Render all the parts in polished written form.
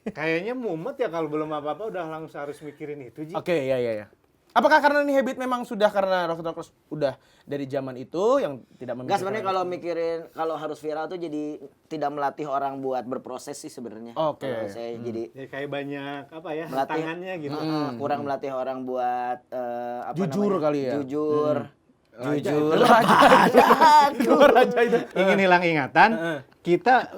Kayaknya mumet ya kalau belum apa-apa udah langsung harus mikirin itu, Ji. Oke, ya. Apakah karena ini habit memang sudah karena Rocket Rockers udah dari zaman itu yang tidak memikirkan? Enggak, sebenarnya kalau mikirin kalau harus viral tuh jadi tidak melatih orang buat berproses sih sebenarnya. Oke. Kalau saya jadi Ya kayak banyak apa ya, melatih tangannya gitu. kurang melatih orang buat apa Jujur namanya? kali ya? Jujur. Jujur. Raja itu. Ingin hilang ingatan, kita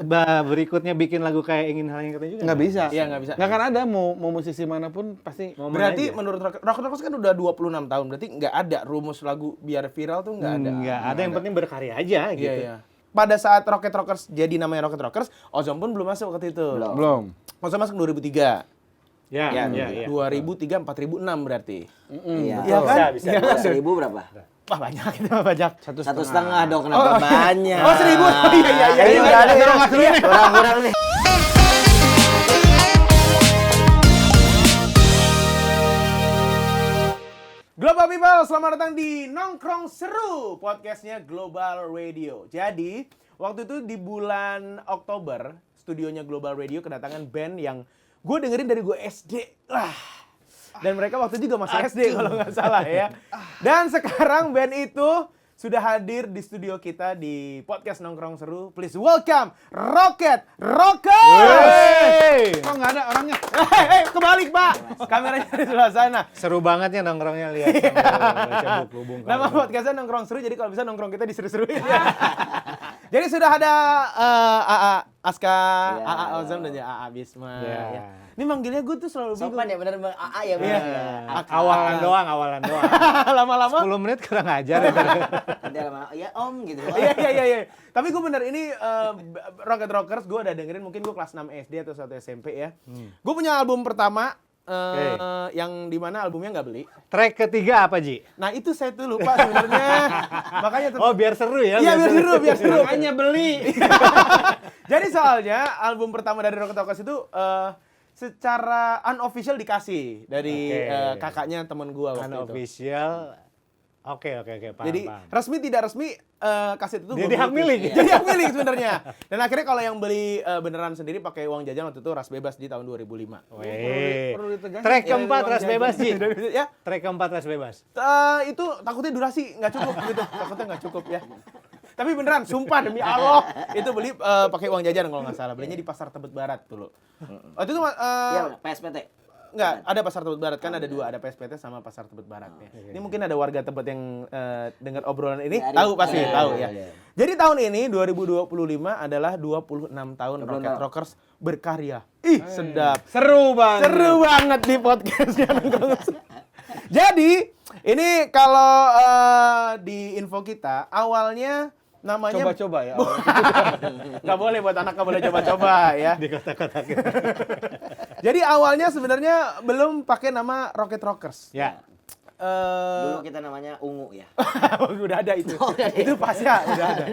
berikutnya bikin lagu kayak ingin hilang ingatan juga. Nggak bisa. Iya, nggak bisa. Nggak akan ada mau musisi manapun pasti. Momen Berarti aja. menurut Rocket Rockers kan udah 26 tahun, berarti nggak ada rumus lagu biar viral tuh nggak ada. Nggak ada, yang penting berkarya aja gitu. Iya. Pada saat Rocket Rockers jadi namanya Rocket Rockers, Ozom pun belum masuk waktu itu. Belum. Ozom masuk 2003. Ya, Ya, ya. 2003, 4006 berarti. Iya. Iya kan? Bisa. Iya kan? 1000 berapa? Wah banyak itu banyak. 1,5 dong, kenapa banyak? Oh 1000. Iya. Ayo, udah ada kurang nih. Global People, selamat datang di Nongkrong Seru, podcastnya Global Radio. Jadi, waktu itu di bulan Oktober, studionya Global Radio kedatangan band yang gue dengerin dari gue SD. Dan mereka waktu itu juga masih SD kalau nggak salah ya. Dan sekarang band itu sudah hadir di studio kita di podcast Nongkrong Seru. Please welcome Rocket Rockers! Kok nggak ada orangnya? Kebalik Pak, kameranya di sebelah sana. Seru banget ya nongkrongnya, lihat sambil baca buku Bung Karno. Nama podcastnya Nongkrong Seru, jadi kalau bisa nongkrong kita diseru-seruin. Jadi sudah ada AA Aska, Ya. AA Ozom, dan AA Bisma. Ya. Ya. Ini manggilnya gue tuh selalu bingung. Sopan ya, benar Bang AA ya, benar. Awalan doang. Lama-lama. 10 menit kurang ajar ya. Nanti lama ya Om gitu. Iya. Tapi gue bener, ini Rocket Rockers gue udah dengerin, mungkin gue kelas 6 SD atau 1 SMP ya. Gue punya album pertama, yang dimana albumnya nggak beli. Track ketiga apa, Ji? Nah itu saya tuh lupa sebenarnya. Makanya Oh, biar seru ya. Iya biar seru. Makanya beli. Jadi soalnya album pertama dari Rocket Rockers itu secara unofficial dikasih dari Oke. kakaknya temen gua waktu itu. Unofficial. Oke, paham. Jadi resmi tidak resmi kaset itu Jadi gua hak beli. milik. Jadi hak milik sebenarnya. Dan akhirnya kalau yang beli beneran sendiri pakai uang jajan waktu itu Ras Bebas di tahun 2005. Perlu ditegasin. Track Ya, keempat uang Ras jajan. Bebas, Ji. Ya, Track keempat Ras Bebas. itu takutnya durasi nggak cukup gitu. Takutnya nggak cukup ya. Tapi beneran, sumpah demi Allah, itu beli pakai uang jajan kalau nggak salah. Belinya di Pasar Tebet Barat dulu. Waktu itu Iya, benar. PSPT. nggak, ada Pasar Tebet Barat, kan ada dua, ada PSPT sama Pasar Tebet Barat ya. Ini mungkin ada warga Tebet yang dengar obrolan ini, Dari- tahu pasti, iya, tahu iya, ya. iya. Jadi tahun ini 2025 adalah 26 tahun Rocket Rockers berkarya. Ih, sedap. Seru banget. Seru banget di podcastnya. Jadi, ini kalau di info kita, awalnya namanya... Coba-coba ya. Nggak boleh, buat anak nggak boleh coba-coba ya. Di kota-kota. Jadi awalnya sebenarnya belum pakai nama Rocket Rockers. Ya. Dulu kita namanya Ungu ya. Udah ada itu. Itu pas ya, udah ada.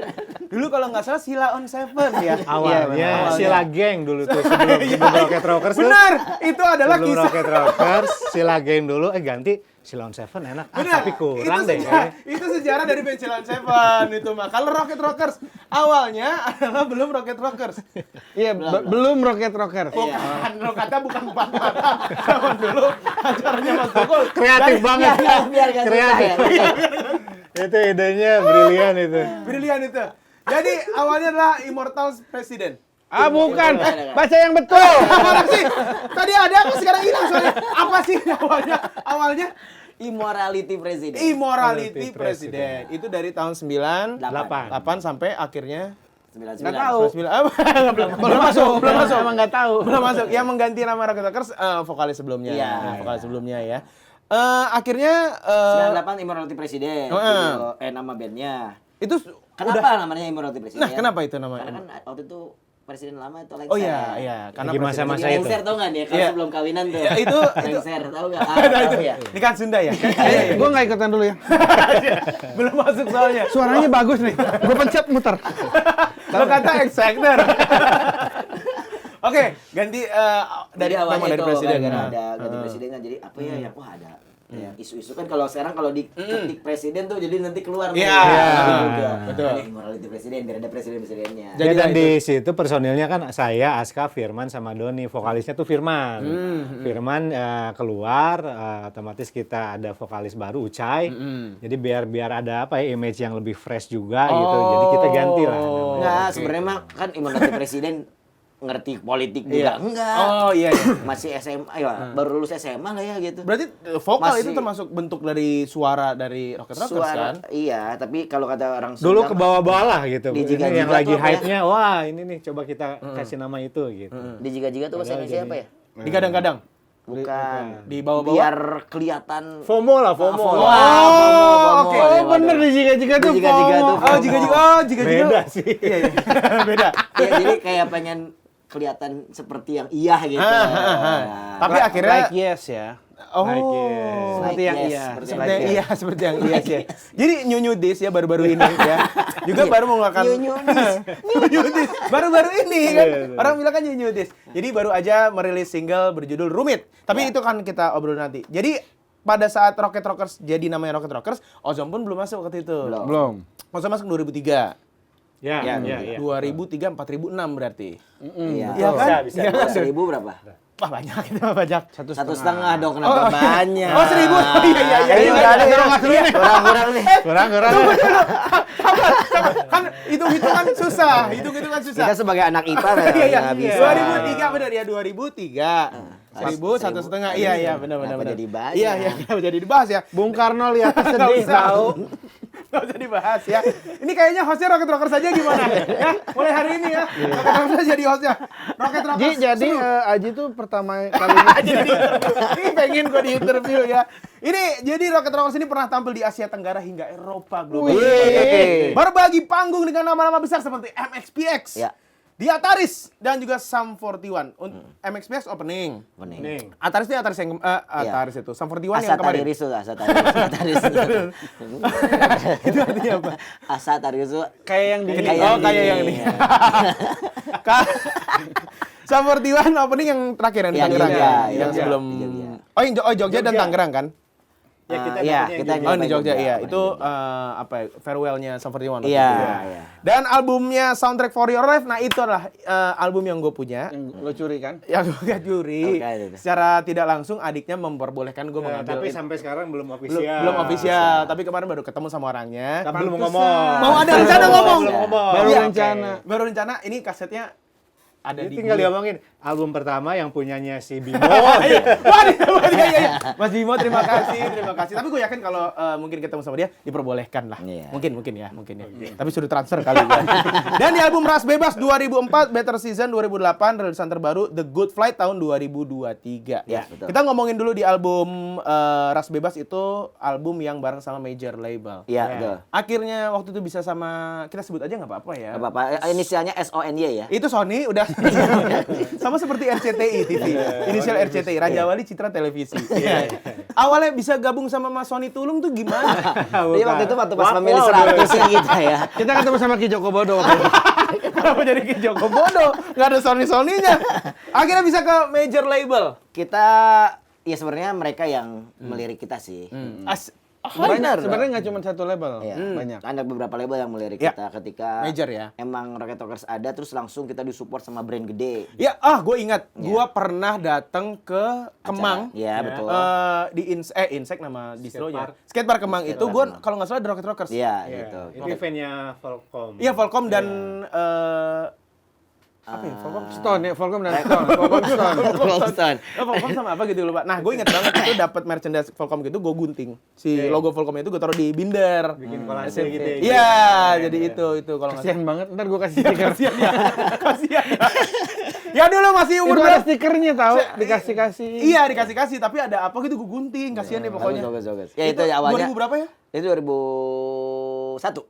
Dulu kalau nggak salah Sila on Seven ya. Awalnya Sila Geng dulu tuh sebelum Rocket Rockers tuh. Benar, itu adalah Sebelum kisah. Rocket Rockers, Sila Geng dulu ganti Sila on Seven enak. Benar, Tapi kurang itu deh. itu sejarah dari band Sila on Seven itu mah. Kalau Rocket Rockers awalnya adalah belum Rocket Rockers. Iya, belum Rocket Rocker. Bukan, Rokata bukan empat mata. Zaman dulu acaranya Mas Gogol. Kreatif banget. Biar gak susah ya. Itu idenya brilian itu. Brilian itu. Jadi awalnya adalah Immortals President. Ah, bukan. Baca yang betul. Mana sih? Tadi ada apa sekarang hilang soalnya? Apa sih awalnya? Awalnya Immorality Presiden. Immorality President. Itu dari tahun 98 sampai akhirnya 99. Nggak tahu. 9 belum masuk. Emang nggak tahu. Belum masuk. Yang mengganti nama Rocket Rockers vokalis sebelumnya. Iya. Vokalis sebelumnya ya. Akhirnya 98 Immorality Presiden. Nama bandnya. itu Kenapa namanya Immorality Presiden? Nah, kenapa itu namanya? Karena kan waktu itu presiden lama itu Lengser. Oh iya, karena Lagi masa-masa presiden- itu. Lengser tau nggak nih? Kalau Iya. sebelum kawinan tuh. Ya, itu Lengser tau nggak? itu Tahu ya. Ini kan Sunda ya? Gue nggak ikutan dulu ya. Belum masuk soalnya. Suaranya bagus nih. Gue pencet muter. Lo kata X-Factor. Oke, ganti dari Jadi awalnya nama dari itu presiden. gara-gara Nah. ada ganti presiden kan, jadi apa ya? Wah ada Ya, isu-isu kan kalau sekarang kalau diketik presiden tuh jadi nanti keluar Iya, betul. Ini morality presiden biar ada presiden-presidennya. Ya, dan di situ personilnya kan saya, Aska, Firman sama Doni. Vokalisnya tuh Firman. Firman keluar, otomatis kita ada vokalis baru Ucai. Jadi biar ada apa ya, image yang lebih fresh juga gitu. Jadi kita ganti lah. namanya. Enggak, sebenarnya mah kan imunasi presiden ngerti politik juga enggak. Oh iya. Masih SMA ya, baru lulus SMA lah ya gitu. Berarti vokal Masih- itu termasuk bentuk dari suara dari Rocket Rockers kan? Iya, tapi kalau kata orang Dulu Sunda ke bawah-bawah lah gitu. Di Ini Jiga-Jiga yang tuh lagi apa ya? hype-nya, wah ini nih coba kita kasih nama itu gitu. di Jiga-Jiga tuh bahasa Indonesia apa ya? Digadang-gadang. Bukan. Di bawah-bawah. Biar kelihatan FOMO lah, FOMO. Oh, oke. Oh bener di jika-jika tuh. Di Jiga-Jiga tuh. Oh, jika-jika. Beda sih. Iya, iya. Beda. Ya, jadi kayak pengen kelihatan seperti yang iya gitu. Nah, Tapi akhirnya Like yes ya. oh. Like yes. Seperti yang yes, iya. Seperti yang iya, seperti yang iya sih. Jadi New This ya baru-baru ini ya. Juga baru mengeluarkan New This. New This. Baru-baru ini kan. Orang bilang kan New This. Jadi baru aja merilis single berjudul Rumit. Tapi itu kan kita obrol nanti. Jadi pada saat Rocket Rockers jadi namanya Rocket Rockers, Ozom pun belum masuk waktu itu. Belum. Ozom masuk 2003. Ya, Ya, ya. 2003 4006 berarti. Iya. Iya kan? Bisa. Iya kan? 1000 berapa? Wah, banyak itu mah banyak. 1,5 dong, kenapa banyak? Oh, 1000. Iya. Iya, kurang nih. Kurang. Kan hitung-hitungan susah. Hitung-hitungan susah. Kita sebagai anak IPA Iya, iya. nggak bisa. 2003 benar ya, 2003. 1.000 1,5. Iya, benar. Kenapa jadi banyak? Iya, kenapa jadi dibahas ya? Bung Karno lihat Nggak sedih usah. tahu. Nggak usah dibahas ya. Ini kayaknya hostnya Rocket Rockers aja gimana? Ya, mulai hari ini ya. Rocket Rockers jadi hostnya. Rocket Rockers. Jadi Aji tuh pertama kalinya Ini pengen gue di interview ya. Ini jadi Rocket Rockers ini pernah tampil di Asia Tenggara hingga Eropa global. Wih. Berbagi panggung dengan nama-nama besar seperti MXPX, Ya. Diataris dan juga Sum 41. MXPX opening. Bening. Ataris itu Ataris yang Ataris itu. Sum 41 yang Asa kemarin. Taririsu, Asa Taririsu. Itu artinya apa? Asa Taririsu. kayak yang di Oh, kayak yang ini. Sum 41 opening yang terakhir yang di Yang Tangerang Jogja, ya. yang Yang Jogja. sebelum Di Jogja. Jogja dan Tangerang kan? Ya, kita Iya, dapetnya kita Oh, di Jogja, iya. Jogja. Itu apa ya, farewell-nya Sum 41 waktu Iya, itu ya. iya. Dan albumnya Soundtrack for Your Life, nah itu adalah album yang gue punya. yang lo curi kan? Yang gue gak curi. Oke, itu. Secara tidak langsung adiknya memperbolehkan gue mengambil. Tapi sampai sekarang belum belum, official. belum official, tapi kemarin baru ketemu sama orangnya. Tapi belum ngomong. Mau ada rencana ngomong. Belum ngomong. Baru Iya. rencana. Baru rencana, ini kasetnya ada Jadi di tinggal gue. diomongin album pertama yang punyanya si Bimo. Iya. Mas Bimo, terima kasih. Tapi gue yakin kalau mungkin ketemu sama dia diperbolehkan lah. Iya. Mungkin ya. Tapi sudah transfer kali ya. Dan di album Ras Bebas 2004, Better Season 2008, rilisan terbaru The Good Flight tahun 2023. Ya, betul. Kita ngomongin dulu di album Ras Bebas itu album yang bareng sama major label. Iya, betul. Akhirnya waktu itu bisa sama, kita sebut aja nggak apa-apa ya. Gak apa-apa, inisialnya SONY ya. Itu Sony udah sama seperti RCTI TV. Inisial RCTI, Raja Wali Citra Televisi. Awalnya bisa gabung sama Mas Sony Tulung tuh gimana? Jadi waktu itu waktu pas memilih 100 sih kita ya. Kita ketemu sama Ki Joko Bodo waktu itu. Kenapa jadi Ki Joko Bodo? Nggak ada Sony-Sonynya. Akhirnya bisa ke major label. Kita ya sebenarnya mereka yang melirik kita sih. Banyak, sebenarnya nggak cuma satu label. Iya. Banyak. Ada beberapa label yang melirik Ya. kita ketika Major ya. emang Rocket Rockers ada terus langsung kita disupport sama brand gede. Ya, gue ingat. Gue pernah datang ke Kemang. Iya, betul. Di Insek nama distronya. Skatepark Kemang itu gue kalau nggak salah di Rocket Rockers. Iya, Iya, gitu. itu eventnya Volcom. Iya, Volcom dan apa ya? Volcom Stone ya, Volcom dan Stone. Volcom Stone. Volcom. Volcom sama apa gitu lupa. Nah, gue inget banget itu dapat merchandise Volcom gitu, gue gunting. Si logo Volcom itu gue taruh di binder. Bikin kolase gitu ya. Iya, jadi itu kalau nggak Kasihan banget, ntar gue kasih stiker. kasihan ya. Kasihan ya. Ya dulu masih umur Itu ada berapa? stikernya tahu, dikasih-kasih. Iya, dikasih-kasih, tapi ada apa gitu gue gunting. Kasihan deh pokoknya. Bagus. Ya itu ya awalnya. 2000 berapa ya? Itu 2001.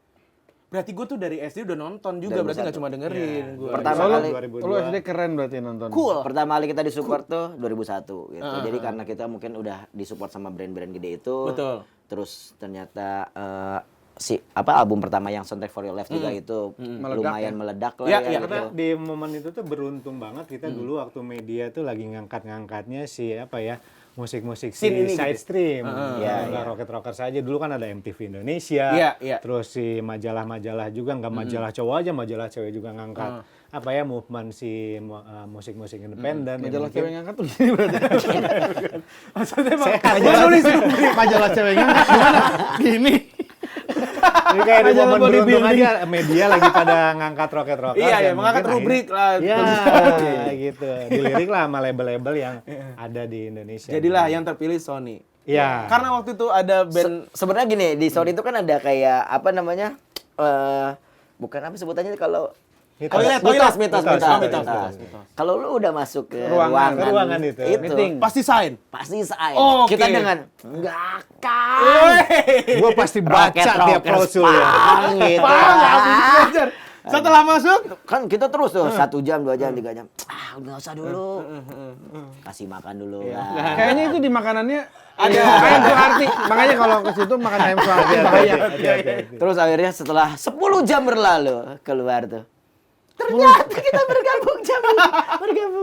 Berarti gue tuh dari SD udah nonton juga, berarti nggak cuma dengerin. Gua. Pertama Lu, kali 2002. lu SD keren berarti nonton. Cool. Pertama kali kita disupport tuh 2001 gitu. Jadi karena kita mungkin udah disupport sama brand-brand gede itu. Betul. Terus ternyata album pertama yang Soundtrack for Your Life juga itu lumayan meledak lah Iya, ya iya. gitu. Karena di momen itu tuh beruntung banget kita dulu waktu media tuh lagi ngangkat-ngangkatnya si musik-musik si Scene ini side gitu. stream. Iya, Nggak Rocket Rockers aja, dulu kan ada MTV Indonesia. Iya, iya. Terus si majalah-majalah juga, nggak majalah cowok aja, majalah cewek juga ngangkat. Movement si musik-musik independen. yang Majalah mungkin- cewek ngangkat tuh gini berarti. Maksudnya Bang, Sehat, gua nulis Majalah cewek ngangkat gimana? Gini. Jadi kayak di Majalah momen beruntung bodybuilding. aja media lagi pada ngangkat Rocket Rockers. Iya, iya, dan mengangkat mungkin rubrik lah. Iya, Terus- gitu. Dilirik lah sama label-label yang ada di Indonesia. Jadilah yang terpilih Sony. Iya. Karena waktu itu ada band Sebenarnya gini, di Sony itu kan ada kayak apa namanya? Bukan apa sebutannya kalau Toilet. mitos. Kalau lu udah masuk ke Ruangan. Ke ruangan itu. Meeting. pasti sign. pasti sign. Oh, oke. Kita dengan enggak kan. Gue pasti baca Rocket tiap Rockers, klausul ya. pang, gitu. Paham nggak habis belajar. Setelah masuk, Kan kita terus tuh 1 jam, 2 jam, 3 jam. Nggak usah dulu. Kasih makan dulu. Kan. Kayaknya itu di makanannya ada ayam suarti. Makanya kalau ke situ makan ayam suarti bahaya. Terus akhirnya setelah 10 jam berlalu keluar tuh. Ternyata kita bergabung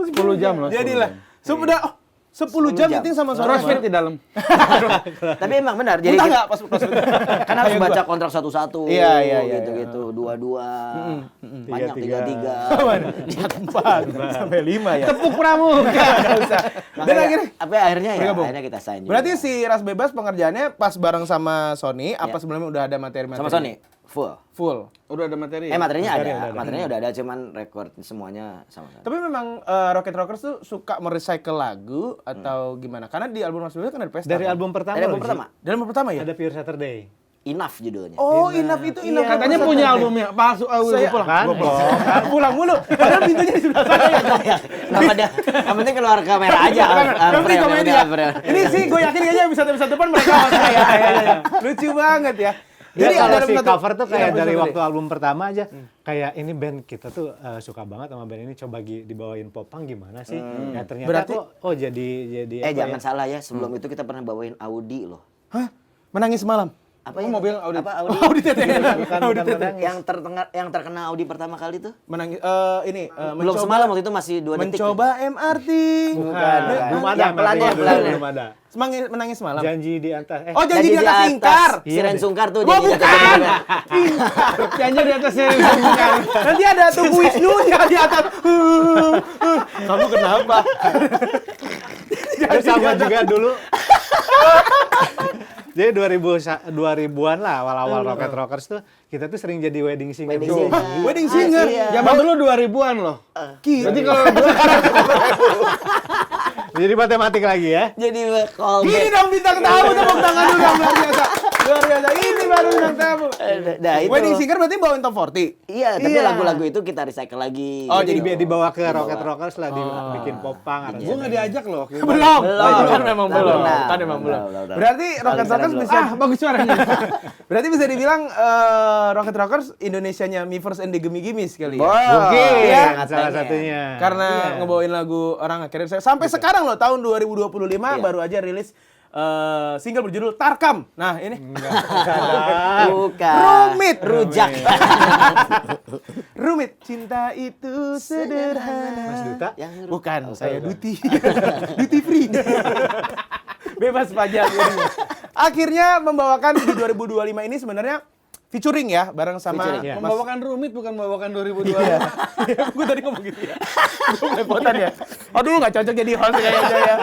10 jam loh. jadilah. Sudah 10 jam jam. meeting sama Sony. Crossfit di dalam. Tapi emang benar. Jadi Muntah kita, nggak pas CrossFit? kan harus baca kontrak satu-satu. Iya, iya, iya, Gitu-gitu. 2-2. Banyak Tiga-tiga. 3-3. Sampai 5 ya. Tepuk pramuka. Nggak usah. Dan akhirnya akhirnya ya, bergabung. akhirnya kita sign juga. berarti si Ras Bebas pengerjaannya pas bareng sama Sony, apa sebelumnya udah ada materi-materi? sama Sony full. Full. Udah ada materi. Materinya Materi ada. udah ada. Materinya udah ada, cuman record semuanya sama Sony. Tapi memang Rocket Rockers tuh suka merecycle lagu atau gimana? Karena di album Mas Bebas kan ada pesta. Dari kan? album pertama. Dari album loh, Ji. pertama. Dari album pertama ya? Ada Pure Saturday. Enough judulnya. Oh, Enough itu Enough. Katanya punya albumnya palsu. Saya Pulang. Kan? pulang mulu. Padahal pintunya di sebelah sana ya. Nggak ada. Yang penting keluar kamera aja. Nanti komedi ya. Ini sih gue yakin kayaknya episode depan mereka masuk ya. Lucu banget ya. Jadi kalau ada si satu- cover tuh kayak Iya, dari Saturday. waktu album pertama aja, kayak ini band kita tuh suka banget sama band ini, coba dibawain popang gimana sih? Ya ternyata Berarti- kok jadi apa Jangan ya? salah ya, sebelum itu kita pernah bawain Audi loh. Hah? Menangis malam. Apa Oh, mobil Audi. Apa Audi? Audi TTN. Bukan menangis. yang terkena Audi pertama kali tuh? Menangis ini Belum semalam waktu itu masih 2 detik. mencoba MRT. Bukan. Belum ada. Yang pelan ya, belum, pelan ya. belum ada. Menangis malam. Janji di atas. Oh, janji di atas Singkar. Siren Sungkar tuh. Oh, janji di atas bukan. Singkar. Janji di atas sini. Bukan. Nanti ada tubuh Wisnu yang di atas. Kamu kenapa? Terus sama juga dulu. Jadi 2000-an lah awal-awal Rocket Rockers tuh kita tuh sering jadi wedding singer. Wedding tuh. singer. Wedding singer. Iya. Zaman dulu 2000-an loh. Berarti kalau Jadi matematik lagi ya. Jadi call Gini back. dong bintang tamu, tepuk tangan dulu dong, luar biasa. Luar biasa. Ini baru bintang tamu. Nah, itu. Wedding singer berarti bawain top 40. Iya, tapi Iya. lagu-lagu itu kita recycle lagi. Oh, Jadi jadi biar dibawa ke Rocket Rockers lah, dibikin popang. gue nggak diajak loh. Belum. Kan memang Belum. belum. Belum. Kan memang belum. Belum. Berarti Rocket Saling Rockers belum. bisa Bagus suaranya. berarti bisa dibilang Rocket Rockers Indonesianya Mivers and the Gimme Gimme sekali ya. Mungkin Iya. salah satunya. Karena ngebawain lagu orang akhirnya sampai sekarang loh tahun 2025 baru aja rilis single berjudul Tarkam. Nah, ini Bukan. Rumit. Rujak. Rumit. Cinta itu sederhana. Mas Duta? Bukan, saya Duti. Duty free. Bebas pajak. Akhirnya membawakan di 2025 ini sebenarnya featuring ya bareng sama Featuring, ya. Mas. Membawakan rumit bukan membawakan 2002. Gue tadi ngomong gitu ya. Gue belepotan ya. Aduh nggak cocok jadi host kayaknya ya.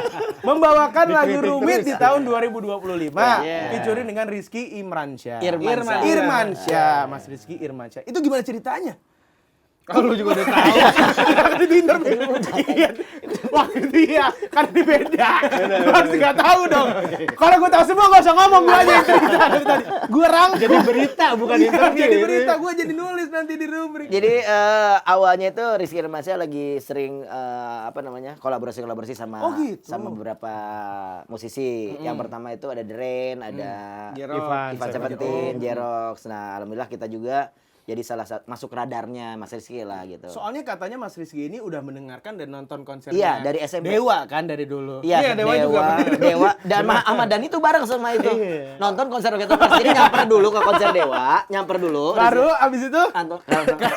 Membawakan lagu Dikritik Rumit terus. di tahun 2025. Yeah. Featuring dengan Rizky Imransyah. Irmansyah. Irmansyah. Mas Rizky Irmansyah. Itu gimana ceritanya? Kalau lu juga udah tahu. Kan di interview. Iya. Waktu itu iya. Kan ini beda. Gue harus nggak tahu dong. Kalau gue tahu semua nggak usah ngomong. Gue aja yang cerita dari tadi. Gue rangkum. Jadi berita bukan interview. Jadi berita. Gue jadi nulis nanti di rubrik. Jadi awalnya itu Rizky Irmansyah lagi sering kolaborasi sama Oh, gitu. sama beberapa musisi. Yang pertama itu ada The Rain, ada Jero. Ivan Ivan Seventeen, Jerox. Nah, alhamdulillah kita juga jadi salah satu masuk radarnya Mas Rizky lah gitu. Soalnya katanya Mas Rizky ini udah mendengarkan dan nonton konsernya Iya, dari SMP. Dewa kan dari dulu. Iya, Dewa juga bener. Dewa dan Ahmad Dhani tuh bareng sama itu. Nonton konser Rocket Rockers. Jadi nyamper dulu ke konser Dewa, nyamper dulu. Baru abis itu Anton Rockers,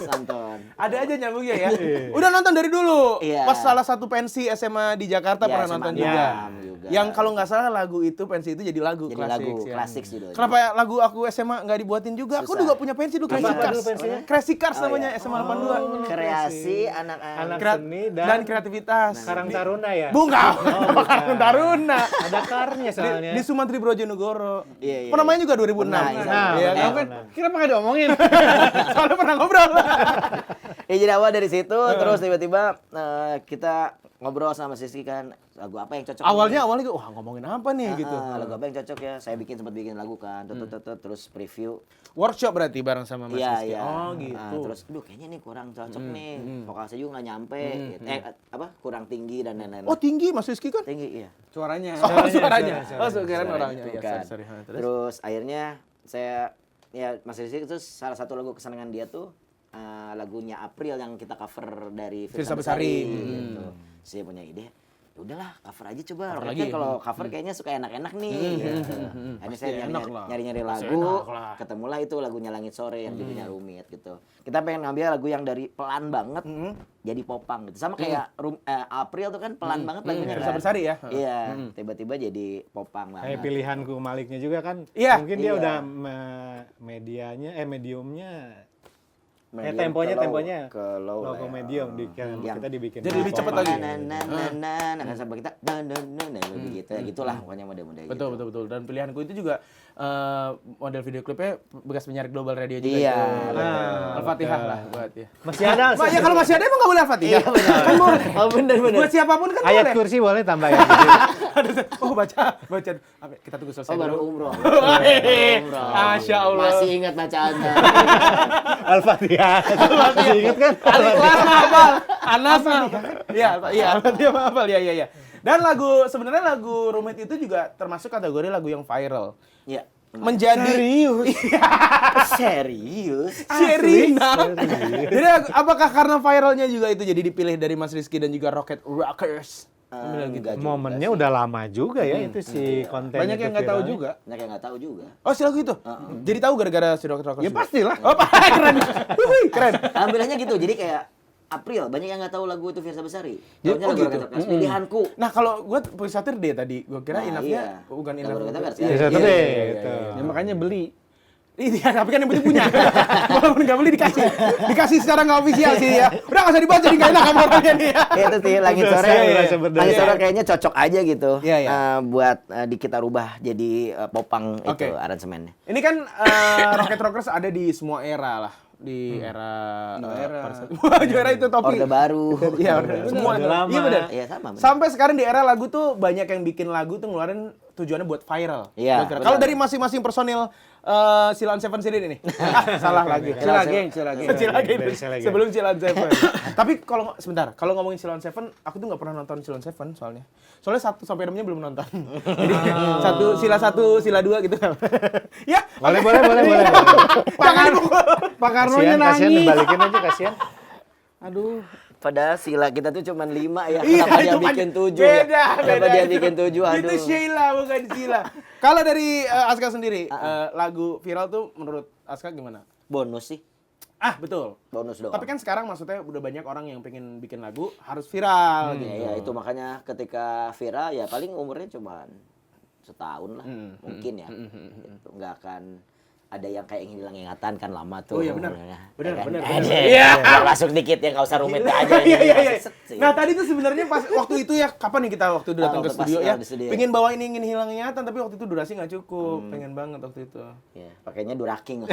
nonton. ada aja nyambungnya ya. Udah nonton dari dulu. Iya. Pas salah satu pensi SMA di Jakarta Iya, pernah SMA nonton Enam juga. juga. Yang kalau nggak salah lagu itu pensi itu jadi lagu Jadi klasik. lagu ya. klasik judulnya. Kenapa lagu aku SMA nggak dibuatin juga? Aku Susah. juga punya pensi dulu Crazy Apa Cars. dulu pensinya? Crazy Cars Oh, namanya iya. SMA 82. Kreasi anak-anak. Anak Kreat- seni dan kreativitas. Karang Taruna ya? Bukan. Karang Taruna. Ada karnya soalnya. Di Sumantri Brojonegoro. Iya, iya. Pernah main juga 2006. Nah, Iya benar. kan? Kenapa nggak diomongin? Soalnya pernah ngobrol. Ya jadi awal dari situ, terus tiba-tiba kita ngobrol sama Mas Rizky kan, lagu apa yang cocok? Awalnya wah ngomongin apa nih gitu. Lagu apa yang cocok ya? Saya sempat bikin lagu kan, terus preview. Workshop berarti bareng sama Mas Iya, Rizky. iya. Oh gitu. Terus, aduh kayaknya nih kurang cocok nih. Vokal saya juga nggak nyampe. Kurang tinggi dan lain-lain. Oh tinggi Mas Rizky kan? Tinggi, iya. Suaranya. Oh suaranya. suaranya. Oh kirain Suaranya orangnya. tuh Iya, kan. sorry. Terus? Terus akhirnya saya, ya Mas Rizky itu salah satu lagu kesenangan dia tuh lagunya April yang kita cover dari Firsa Firsa Besari. Besari. Gitu. Saya punya ide, ya udahlah cover aja coba. Cover Rocket lagi. kan kalau cover kayaknya suka enak-enak nih. Gitu. Akhirnya saya enak lah. nyari-nyari lagu, enak lah. ketemulah itu lagunya Langit Sore yang judulnya Rumit gitu. Kita pengen ngambil lagu yang dari pelan banget jadi popang gitu. Sama kayak April tuh kan pelan banget lagunya Firsa kan. Besari ya. Iya, tiba-tiba jadi popang Kayak banget. pilihanku Maliknya juga kan. Iya. Mungkin dia Iya. udah mediumnya. Medium temponya ke low low lah ke ya. medium Yang- kita dibikin. Jadi lebih cepet lagi. Nah, sampai kita gitu ya gitulah pokoknya model-model Betul, gitu. betul. Dan pilihanku itu juga model video klipnya bekas penyiar Global Radio juga. Iya. itu. Al-Fatihah lah buat ya. Masih ada. Mak, ya kalau masih ada emang nggak boleh Al-Fatihah? Kan boleh. Oh benar. Buat siapapun kan Ayat boleh. kursi boleh tambah ya. Oh baca. Apa, kita tunggu selesai Oh baru dulu. umroh. Masya Allah. Masih ingat bacaannya. Al-Fatihah. Masih ingat kan? Kelas hafal. Anas mah. Iya, Al-Fatihah mah hafal. Iya. Dan sebenarnya lagu Rumit itu juga termasuk kategori lagu yang viral. Iya. Menjadi Serius? Sherina. Jadi apakah karena viralnya juga itu jadi dipilih dari Mas Rizky dan juga Rocket Rockers? Enggak juga Momennya sih. udah lama juga ya itu si konten. Banyak itu yang nggak tahu viralnya. juga. Banyak yang nggak tahu juga. Oh, si lagu itu. Jadi tahu gara-gara si Rocket Rockers. Ya juga? pastilah. Oh, keren. Wih, keren. Alhamdulillahnya gitu. Jadi kayak April banyak yang nggak tahu lagu itu Firsa Besari. Ya, Taunya oh lagu gitu. Rocket Rockers. Pilihanku. Nah, kalau gue Pusatir deh tadi, gue kira Nah, inapnya iya. bukan Lagu inap. Rocket Rockers, Iya, ya. Bisa iya, tuh iya, deh, iya, gitu. iya. Ya makanya beli. Iya, tapi kan yang penting punya. Walaupun nggak beli dikasih secara nggak ofisial sih ya. Udah nggak usah dibaca, jadi nggak enak sama orangnya nih ya. Ya, itu sih Langit Udah Sore. saya merasa berdaya. Langit Sore kayaknya cocok aja gitu. Iya, iya. Buat kita rubah jadi popang Oke. itu aransemennya. Ini kan Rocket Rockers ada di semua era lah. Di era juara itu topi. Orde Baru. Iya, semua Orde lama. Iya benar. Iya sama. benar. Sampai sekarang di era lagu tuh banyak yang bikin lagu tuh ngeluarin tujuannya buat viral. Iya, Buat viral. benar. Kalau dari masing-masing personil Silon Seven sendiri nih. Salah lagi. Cilageng. Cilageng. Dari Cilageng. Sebelum Silon Seven. Tapi kalau ngomongin Silon Seven, aku tuh nggak pernah nonton Silon Seven soalnya. Soalnya 1 sampai 6-nya belum nonton. Jadi sila 2 gitu. Ya. Boleh. Jangan Pak Karnonya Kasihan nangis. balikin aja kasihan. Aduh. Padahal sila kita tuh cuma 5 ya. Iya, Kenapa dia cuma- bikin 7 ya? Kenapa dia itu. bikin 7? Aduh. Itu Sheila, bukan Sheila. Kalau dari Aska sendiri, lagu viral tuh menurut Aska gimana? Bonus sih. Betul. Bonus doang. Tapi kan sekarang maksudnya udah banyak orang yang pengen bikin lagu harus viral gitu. Ya, itu makanya ketika viral ya paling umurnya cuma setahun lah. Mungkin ya. Gitu. Nggak akan ada yang kayak hilang ingatan kan lama tuh. Oh iya benar. umurnya. Benar, Ya kan? benar. Iya. Masuk dikit ya nggak usah rumit aja. Iya. Set sih. Nah tadi tuh sebenarnya pas waktu itu ya, kapan nih kita waktu itu datang ke waktu pas, studio ya? di studio. Pengen bawa ingin hilang ingatan, tapi waktu itu durasi nggak cukup. Pengen banget waktu itu. Ya, pakainya Duraking.